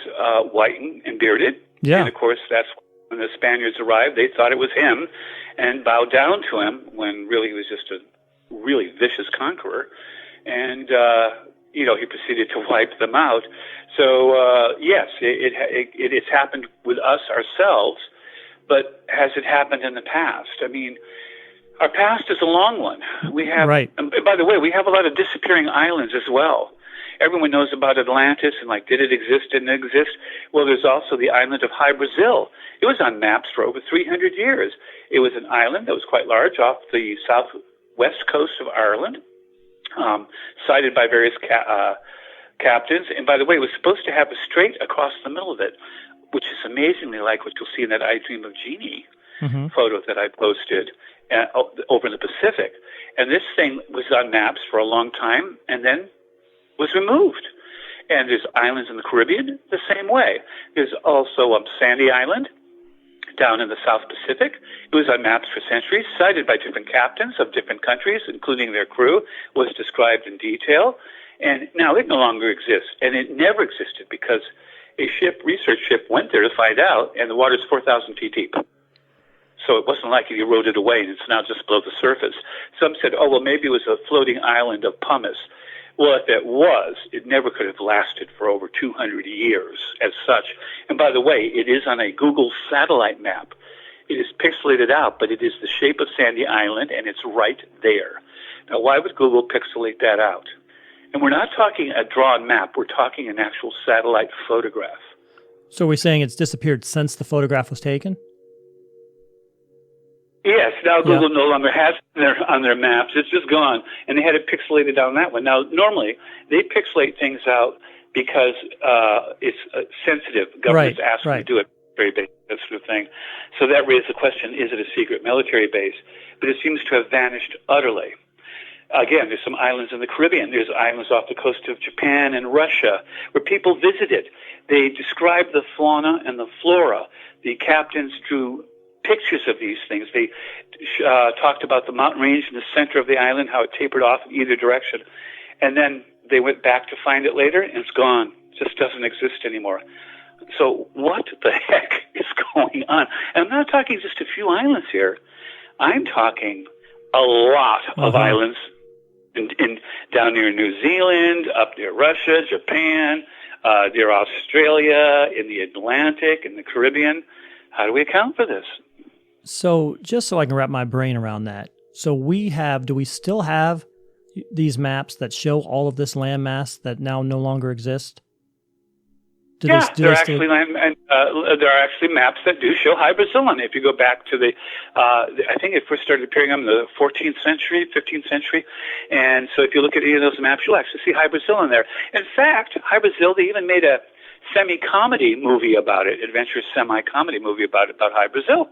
Speaker 2: white and bearded.
Speaker 1: Yeah.
Speaker 2: And, of course, that's when the Spaniards arrived, they thought it was him and bowed down to him when really he was just a really vicious conqueror. And, he proceeded to wipe them out. So, yes, it has happened with us ourselves, but has it happened in the past? I mean, our past is a long one. We have,
Speaker 1: right.
Speaker 2: And by the way, we have a lot of disappearing islands as well. Everyone knows about Atlantis and did it exist, didn't it exist? Well, there's also the island of High Brazil. It was on maps for over 300 years. It was an island that was quite large off the southwest coast of Ireland, sighted by various captains. And by the way, it was supposed to have a strait across the middle of it, which is amazingly like what you'll see in that I Dream of Jeannie photo that I posted over in the Pacific. And this thing was on maps for a long time and then was removed. And there's islands in the Caribbean the same way. There's also Sandy Island down in the South Pacific. It was on maps for centuries, cited by different captains of different countries, including their crew, was described in detail. And now it no longer exists. And it never existed because a research ship went there to find out, and the water's 4,000 feet deep. So it wasn't like it eroded away and it's now just below the surface. Some said, oh, well, maybe it was a floating island of pumice. Well, if it was, it never could have lasted for over 200 years as such. And by the way, it is on a Google satellite map. It is pixelated out, but it is the shape of Sandy Island, and it's right there. Now, why would Google pixelate that out? And we're not talking a drawn map. We're talking an actual satellite photograph.
Speaker 1: So we're saying it's disappeared since the photograph was taken?
Speaker 2: Yes, now Google no longer has it on their maps. It's just gone, and they had it pixelated on that one. Now, normally, they pixelate things out because it's sensitive. Governments ask them to do it, very basic, that sort of thing. So that raised the question, is it a secret military base? But it seems to have vanished utterly. Again, there's some islands in the Caribbean. There's islands off the coast of Japan and Russia where people visited. They described the fauna and the flora. The captains drew pictures of these things. They talked about the mountain range in the center of the island, how it tapered off in either direction. And then they went back to find it later, and it's gone. It just doesn't exist anymore. So what the heck is going on? And I'm not talking just a few islands here. I'm talking a lot of islands in down near New Zealand, up near Russia, Japan, near Australia, in the Atlantic, in the Caribbean. How do we account for this?
Speaker 1: So just so I can wrap my brain around that, do we still have these maps that show all of this landmass that now no longer exist?
Speaker 2: There are actually maps that do show High Brazil on it. If you go back to I think it first started appearing in the 14th century, 15th century. And so if you look at any of those maps, you'll actually see High Brazil in there. In fact, High Brazil, they even made a semi-comedy movie about it, adventurous semi-comedy movie about High Brazil.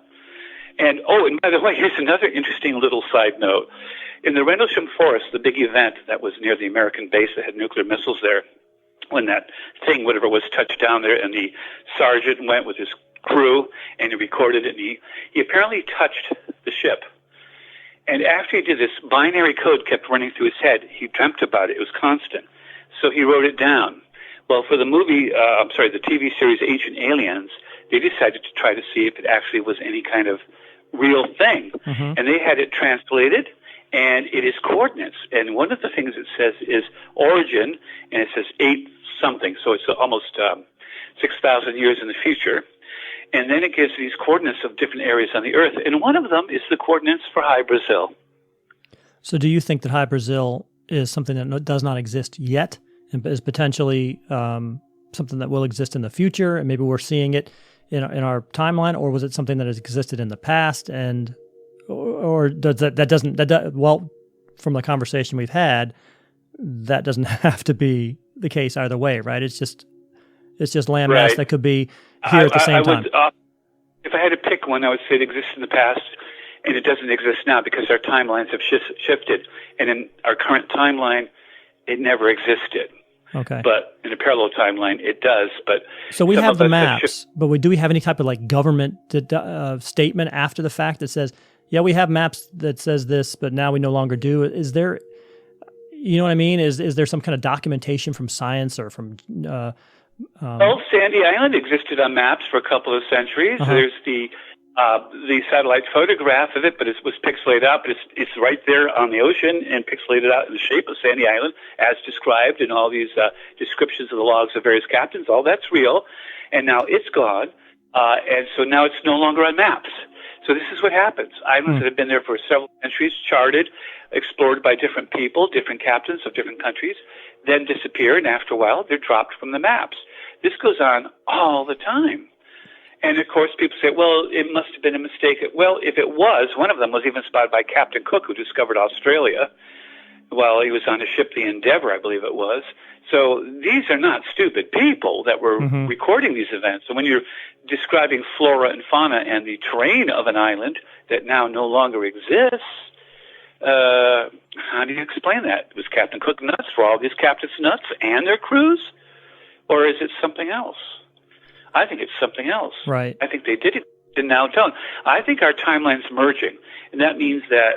Speaker 2: And by the way, here's another interesting little side note. In the Rendlesham Forest, the big event that was near the American base that had nuclear missiles there, when that thing, whatever was, touched down there, and the sergeant went with his crew, and he recorded it, and he apparently touched the ship. And after he did this, binary code kept running through his head. He dreamt about it. It was constant. So he wrote it down. Well, for the the TV series Ancient Aliens, they decided to try to see if it actually was any kind of real thing. Mm-hmm. And they had it translated, and it is coordinates. And one of the things it says is origin, and it says 8 something, so it's almost 6,000 years in the future. And then it gives these coordinates of different areas on the Earth. And one of them is the coordinates for High Brazil. So
Speaker 1: do you think that High Brazil is something that does not exist yet and is potentially something that will exist in the future, and maybe we're seeing it in our timeline, or was it something that has existed in the past, or does well, from the conversation we've had, that doesn't have to be the case either way, right? It's just landmass that could be here at the same time.
Speaker 2: If I had to pick one, I would say it exists in the past, and it doesn't exist now because our timelines have shifted. And in our current timeline, it never existed.
Speaker 1: Okay.
Speaker 2: But in a parallel timeline, it does. But
Speaker 1: so we have the maps, but do we have any type of government statement after the fact that says, yeah, we have maps that says this, but now we no longer do? Is there, you know what I mean? Is there some kind of documentation from science or from...
Speaker 2: Sandy Island existed on maps for a couple of centuries. Uh-huh. There's the satellite photograph of it, but it was pixelated out, but it's right there on the ocean and pixelated out in the shape of Sandy Island, as described in all these descriptions of the logs of various captains. All that's real, and now it's gone, and so now it's no longer on maps. So this is what happens. Islands that have been there for several centuries, charted, explored by different people, different captains of different countries, then disappear, and after a while, they're dropped from the maps. This goes on all the time. And, of course, people say, well, it must have been a mistake. Well, if it was, one of them was even spotted by Captain Cook, who discovered Australia while he was on a ship, the Endeavour, I believe it was. So these are not stupid people that were recording these events. And when you're describing flora and fauna and the terrain of an island that now no longer exists, how do you explain that? Was Captain Cook nuts? For all these captains nuts and their crews? Or is it something else? I think it's something else.
Speaker 1: Right.
Speaker 2: I think they did it and now don't. I think our timeline's merging, and that means that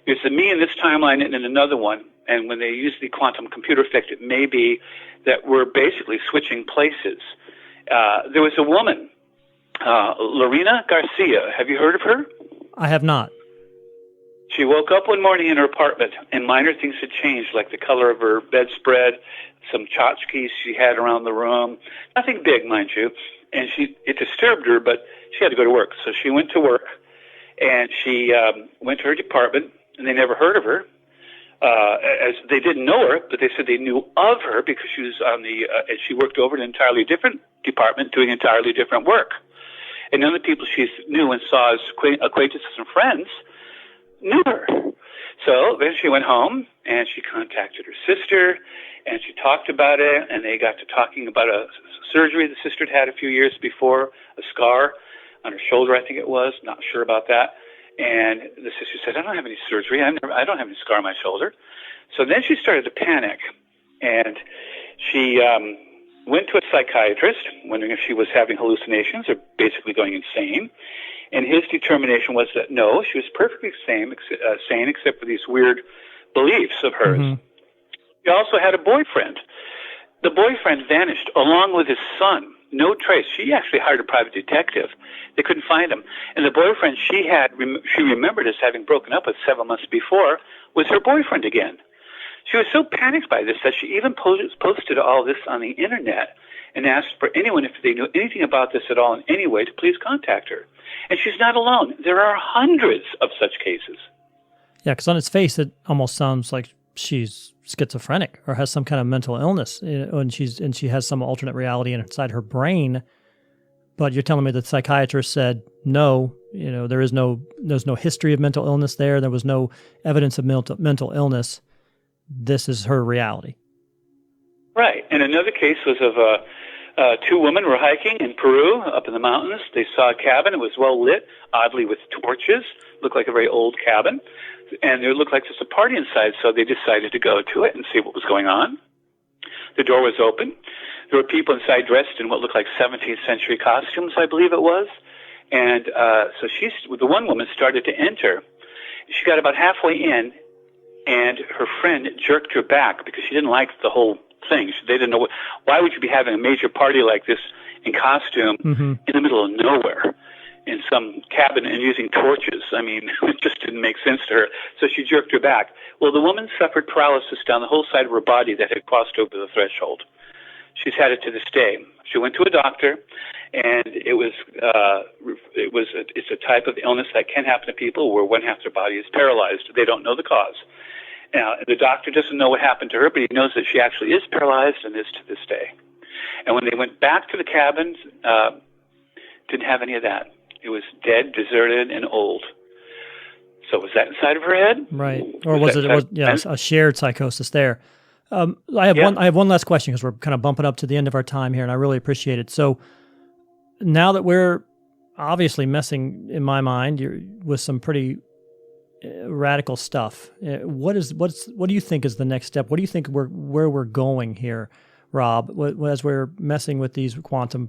Speaker 2: there's a me in this timeline and in another one, and when they use the quantum computer effect, it may be that we're basically switching places. There was a woman, Lorena Garcia. Have you heard of her?
Speaker 1: I have not.
Speaker 2: She woke up one morning in her apartment, and minor things had changed, like the color of her bedspread, some tchotchkes she had around the room. Nothing big, mind you. And it disturbed her, but she had to go to work. So she went to work, and she went to her department, and they never heard of her. As they didn't know her, but they said they knew of her because she was on and she worked over an entirely different department doing entirely different work. And none of the people she knew and saw as acquaintances and friends knew her. So then she went home and she contacted her sister and she talked about it, and they got to talking about a surgery the sister had a few years before, a scar on her shoulder, I think it was, not sure about that. And the sister said, I don't have any surgery. I don't have any scar on my shoulder. So then she started to panic, and she went to a psychiatrist, wondering if she was having hallucinations or basically going insane. And his determination was that no, she was perfectly sane except for these weird beliefs of hers. Mm-hmm. She also had a boyfriend. The boyfriend vanished along with his son. No trace. She actually hired a private detective. They couldn't find him. And the boyfriend she remembered as having broken up with 7 months before was her boyfriend again. She was so panicked by this that she even posted all this on the internet and asked for anyone, if they knew anything about this at all in any way, to please contact her. And she's not alone. There are hundreds of such cases.
Speaker 1: Yeah, because on its face, it almost sounds like she's schizophrenic or has some kind of mental illness, and she has some alternate reality inside her brain. But you're telling me that the psychiatrist said no, there's no history of mental illness there. There was no evidence of mental illness. This is her reality.
Speaker 2: Right. And another case was of two women were hiking in Peru up in the mountains. They saw a cabin. It was well lit, oddly with torches. Looked like a very old cabin. And it looked like there's a party inside, so they decided to go to it and see what was going on. The door was open. There were people inside dressed in what looked like 17th century costumes, I believe it was. And so the one woman started to enter. She got about halfway in, and her friend jerked her back because she didn't like the whole thing. They didn't know why would you be having a major party like this in costume in the middle of nowhere in some cabin and using torches. I mean, it just didn't make sense to her. So she jerked her back. Well, the woman suffered paralysis down the whole side of her body that had crossed over the threshold. She's had it to this day. She went to a doctor, and it's a type of illness that can happen to people where one half their body is paralyzed. They don't know the cause. Now, the doctor doesn't know what happened to her, but he knows that she actually is paralyzed and is to this day. And when they went back to the cabin, didn't have any of that. It was dead, deserted, and old. So was that inside of her head?
Speaker 1: Right. Or was it a shared psychosis there? I have one last question because we're kind of bumping up to the end of our time here, and I really appreciate it. So now that we're obviously messing, in my mind, with some pretty radical stuff, what do you think is the next step? What do you think where we're going here, Rob, as we're messing with these quantum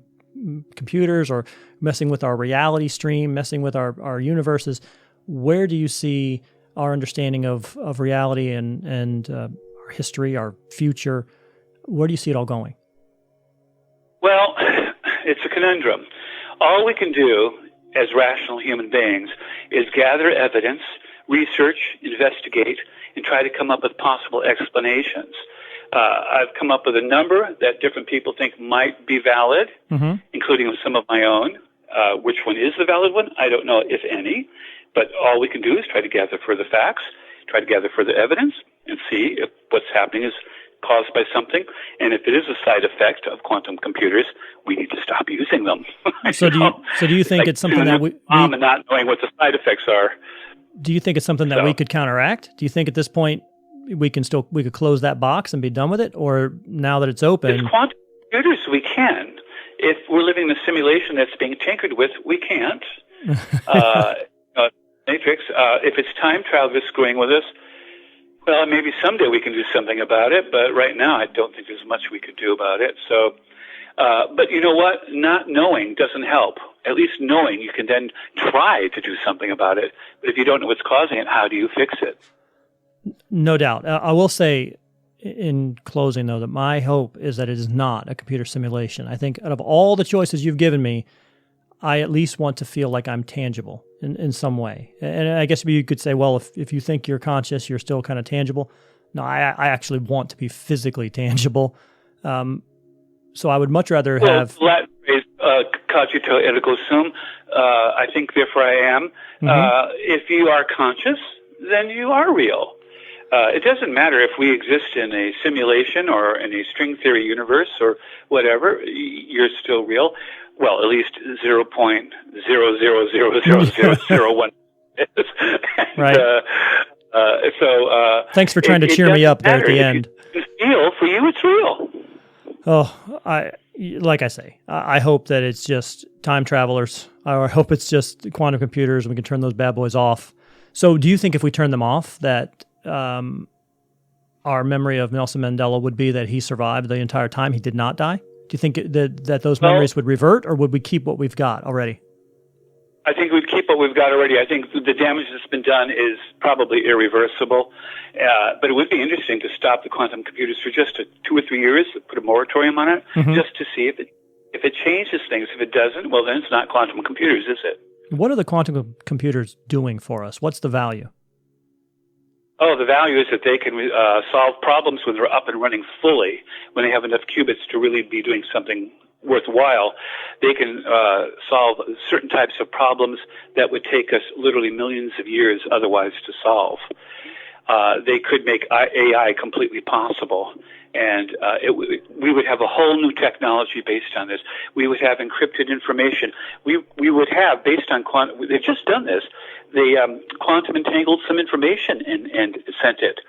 Speaker 1: computers or messing with our reality stream, messing with our universes? Where do you see our understanding of reality and our history, our future? Where do you see it all going?
Speaker 2: Well, it's a conundrum. All we can do as rational human beings is gather evidence, research, investigate, and try to come up with possible explanations. I've come up with a number that different people think might be valid, including some of my own. Which one is the valid one? I don't know, if any. But all we can do is try to gather further facts, try to gather further evidence, and see if what's happening is caused by something. And if it is a side effect of quantum computers, we need to stop using them.
Speaker 1: So do you think it's something that we
Speaker 2: and not knowing what the side effects are?
Speaker 1: Do you think it's something that we could counteract? Do you think at this point we could close that box and be done with it? Or now that it's open?
Speaker 2: With quantum computers, we can. If we're living in a simulation that's being tinkered with, we can't. Matrix, if it's time travel is screwing with us, well, maybe someday we can do something about it, but right now I don't think there's much we could do about it. So, but you know what? Not knowing doesn't help. At least knowing, you can then try to do something about it. But if you don't know what's causing it, how do you fix it?
Speaker 1: No doubt. I will say in closing, though, that my hope is that it is not a computer simulation. I think out of all the choices you've given me, I at least want to feel like I'm tangible in some way. And I guess you could say, well, if you think you're conscious, you're still kind of tangible. No, I actually want to be physically tangible. So I would much rather have...
Speaker 2: Latin phrase, cogito ergo sum, I think therefore I am. If you are conscious, then you are real. It doesn't matter if we exist in a simulation or in a string theory universe or whatever, you're still real. Well, at least 0.0000001 is.
Speaker 1: Right.
Speaker 2: So
Speaker 1: thanks for trying to cheer me up there at the end.
Speaker 2: If you feel, for you, it's real.
Speaker 1: Oh, like I say, I hope that it's just time travelers. I hope it's just quantum computers and we can turn those bad boys off. So do you think if we turn them off that our memory of Nelson Mandela would be that he survived the entire time, he did not die? Do you think that those memories would revert, or would we keep what we've got already?
Speaker 2: I think we'd keep what we've got already. I think the damage that's been done is probably irreversible. But it would be interesting to stop the quantum computers for just 2 or 3 years, put a moratorium on it, just to see if it changes things. If it doesn't, well, then it's not quantum computers, is it?
Speaker 1: What are the quantum computers doing for us? What's the value?
Speaker 2: Oh, the value is that they can solve problems when they're up and running fully, when they have enough qubits to really be doing something worthwhile. They can solve certain types of problems that would take us literally millions of years otherwise to solve. They could make AI completely possible, and we would have a whole new technology based on this. We would have encrypted information. We would have, based on quantum, they've just done this, they quantum entangled some information and sent it.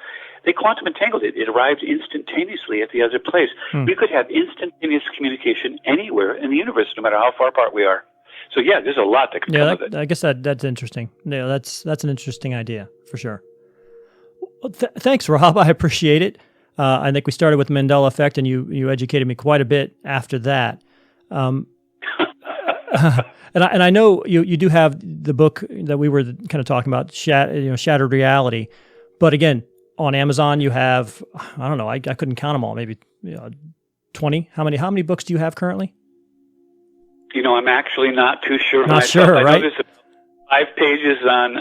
Speaker 2: They quantum entangled it. It arrived instantaneously at the other place. We could have instantaneous communication anywhere in the universe, no matter how far apart we are. So yeah, there's a lot that can come of it.
Speaker 1: I guess that's interesting. Yeah, that's an interesting idea for sure. Well, thanks, Rob. I appreciate it. I think we started with the Mandela Effect, and you educated me quite a bit after that. And I know you do have the book that we were kind of talking about, Shattered Reality. But again, on Amazon you have, I don't know, I couldn't count them all, maybe 20. How many books do you have currently?
Speaker 2: I'm actually not too sure.
Speaker 1: Not sure, right?
Speaker 2: I know there's 5 pages on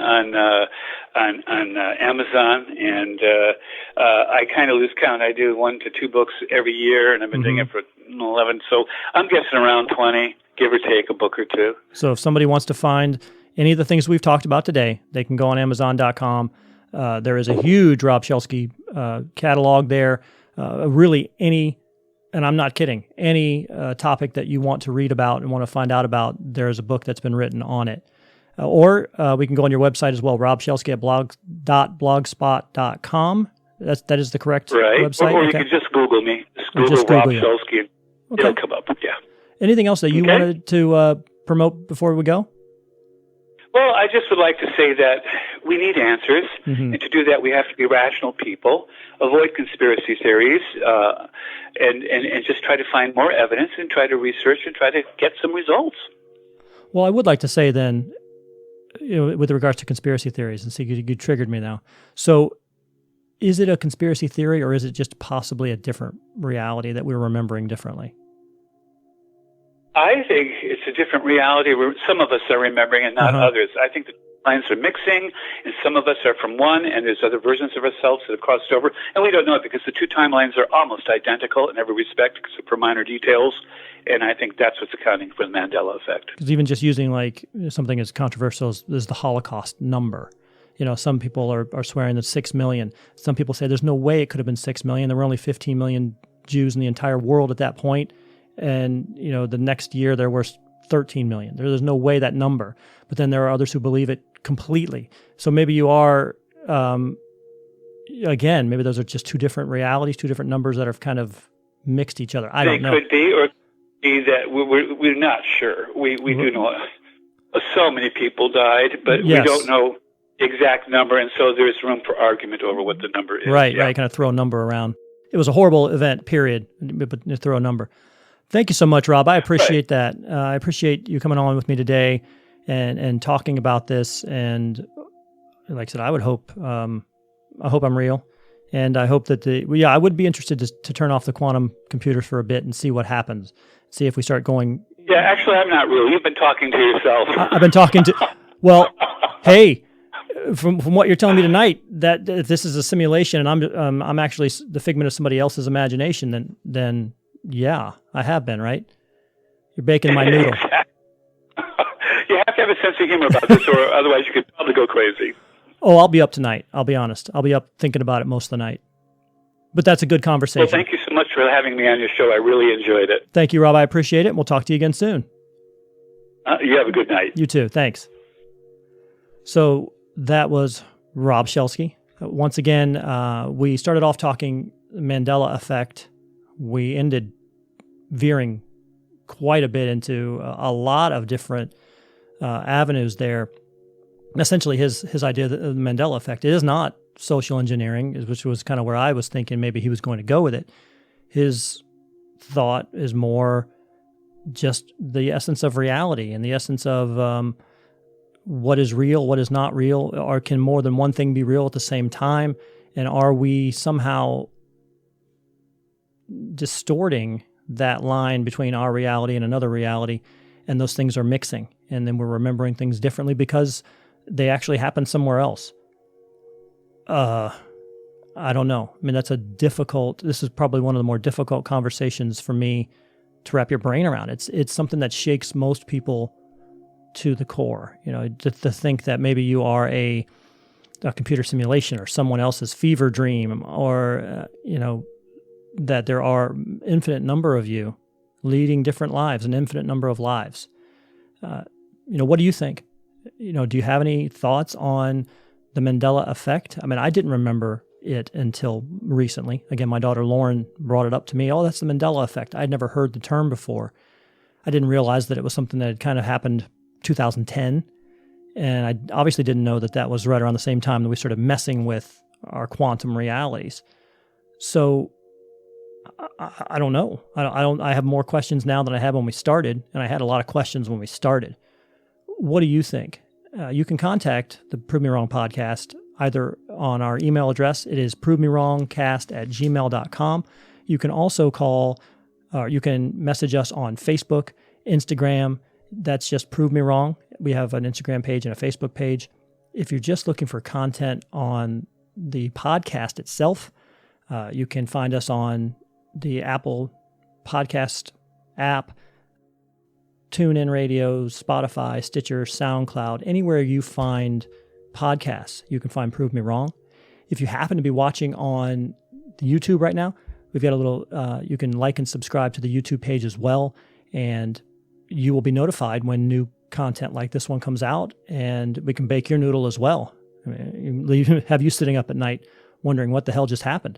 Speaker 2: Amazon, and I kind of lose count. I do 1 to 2 books every year, and I've been doing it for 11. So I'm guessing around 20, give or take a book or 2. So
Speaker 1: if somebody wants to find any of the things we've talked about today, they can go on Amazon.com. There is a huge Rob Shelsky catalog there. Really any, and I'm not kidding, any topic that you want to read about and want to find out about, there's a book that's been written on it. Or we can go on your website as well, robshelsky at blog.blogspot.com. That is the correct website?
Speaker 2: Or you can just Google me. Just Google Rob Shelsky, and it'll come up, yeah.
Speaker 1: Anything else that you wanted to promote before we go?
Speaker 2: Well, I just would like to say that we need answers, and to do that we have to be rational people, avoid conspiracy theories, and just try to find more evidence and try to research and try to get some results.
Speaker 1: Well, I would like to say then, with regards to conspiracy theories, and see, you triggered me now. So is it a conspiracy theory, or is it just possibly a different reality that we're remembering differently?
Speaker 2: I think it's a different reality where some of us are remembering and not others. I think the lines are mixing, and some of us are from one, and there's other versions of ourselves that have crossed over, and we don't know it because the 2 timelines are almost identical in every respect except for minor details, and I think that's what's accounting for the Mandela Effect.
Speaker 1: Because even just using like something as controversial as the Holocaust number, some people are swearing that 6 million. Some people say there's no way it could have been 6 million. There were only 15 million Jews in the entire world at that point. And, the next year there were 13 million. There's no way that number. But then there are others who believe it completely. So maybe you are, again, maybe those are just 2 different realities, 2 different numbers that have kind of mixed each other. I don't know.
Speaker 2: They could be, or be that we're not sure. We do know so many people died, but we don't know the exact number, and so there's room for argument over what the number is.
Speaker 1: Right, kind of throw a number around. It was a horrible event, period, but throw a number. Thank you so much, Rob. I appreciate that. I appreciate you coming on with me today and talking about this. And like I said, I hope I'm real, and I hope that I would be interested to turn off the quantum computers for a bit and see what happens. See if we start going.
Speaker 2: Yeah, actually, I'm not real. You've been talking to yourself.
Speaker 1: I've been talking to. Well, hey, from what you're telling me tonight, that if this is a simulation and I'm actually the figment of somebody else's imagination, then yeah, I have been, right? You're baking my noodle.
Speaker 2: You have to have a sense of humor about this, or otherwise you could probably go crazy.
Speaker 1: Oh, I'll be up tonight. I'll be honest. I'll be up thinking about it most of the night. But that's a good conversation.
Speaker 2: Well, thank you so much for having me on your show. I really enjoyed it.
Speaker 1: Thank you, Rob. I appreciate it. And we'll talk to you again soon.
Speaker 2: You have a good night.
Speaker 1: You too. Thanks. So that was Rob Shelsky. Once again, we started off talking Mandela Effect. We ended veering quite a bit into a lot of different avenues there. Essentially, his idea of the Mandela Effect, it is not social engineering, which was kind of where I was thinking maybe he was going to go with it. His thought is more just the essence of reality and the essence of what is real, what is not real, or can more than one thing be real at the same time? And are we somehow distorting that line between our reality and another reality, and those things are mixing, and then we're remembering things differently because they actually happen somewhere else? I don't know. I mean, this is probably one of the more difficult conversations for me to wrap your brain around. It's something that shakes most people to the core, to think that maybe you are a computer simulation or someone else's fever dream, or, that there are infinite number of you leading different lives, an infinite number of lives. What do you think? Do you have any thoughts on the Mandela Effect? I mean, I didn't remember it until recently. Again, my daughter Lauren brought it up to me. Oh, that's the Mandela Effect. I'd never heard the term before. I didn't realize that it was something that had kind of happened 2010. And I obviously didn't know that was right around the same time that we started messing with our quantum realities. So I don't know. I have more questions now than I had when we started, and I had a lot of questions when we started. What do you think? You can contact the Prove Me Wrong podcast either on our email address. It is provemewrongcast@gmail.com. You can also call, or you can message us on Facebook, Instagram. That's just Prove Me Wrong. We have an Instagram page and a Facebook page. If you're just looking for content on the podcast itself, you can find us on the Apple Podcast app, Tunein Radio, Spotify, Stitcher, SoundCloud, anywhere you find podcasts, you can find Prove Me Wrong. If you happen to be watching on YouTube right now, we've got a little, you can like and subscribe to the YouTube page as well, and you will be notified when new content like this one comes out, and we can bake your noodle as well. I mean, have you sitting up at night wondering what the hell just happened?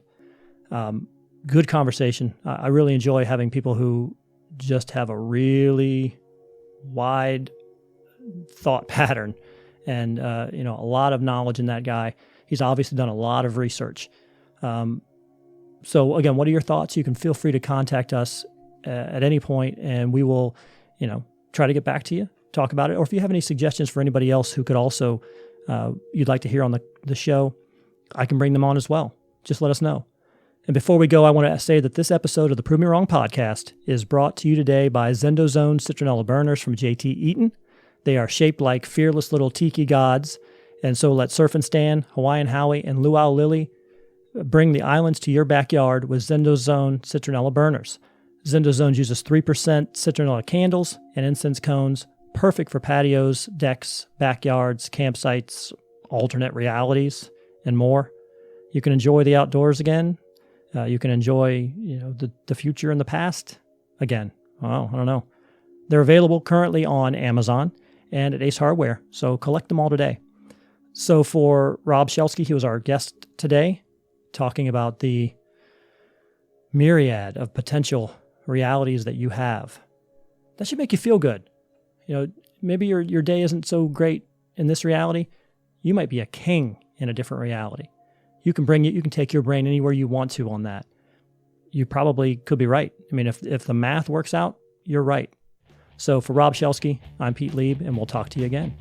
Speaker 1: Good conversation. I really enjoy having people who just have a really wide thought pattern and, a lot of knowledge in that guy. He's obviously done a lot of research. So again, what are your thoughts? You can feel free to contact us at any point, and we will, try to get back to you, talk about it. Or if you have any suggestions for anybody else who could also, you'd like to hear on the show, I can bring them on as well. Just let us know. And before we go, I want to say that this episode of the Prove Me Wrong podcast is brought to you today by ZendoZones citronella burners from JT Eaton. They are shaped like fearless little tiki gods, and so let Surf and Stan, Hawaiian Howie, and Luau Lily bring the islands to your backyard with ZendoZone citronella burners. ZendoZones uses 3% citronella candles and incense cones, perfect for patios, decks, backyards, campsites, alternate realities, and more. You can enjoy the outdoors again. You can enjoy, the future and the past again. Well, I don't know. They're available currently on Amazon and at Ace Hardware, so collect them all today. So for Rob Shelsky, he was our guest today, talking about the myriad of potential realities that you have. That should make you feel good. Maybe your day isn't so great in this reality. You might be a king in a different reality. You can take your brain anywhere you want to on that. You probably could be right. I mean, if the math works out, you're right. So for Rob Shelsky, I'm Pete Lieb, and we'll talk to you again.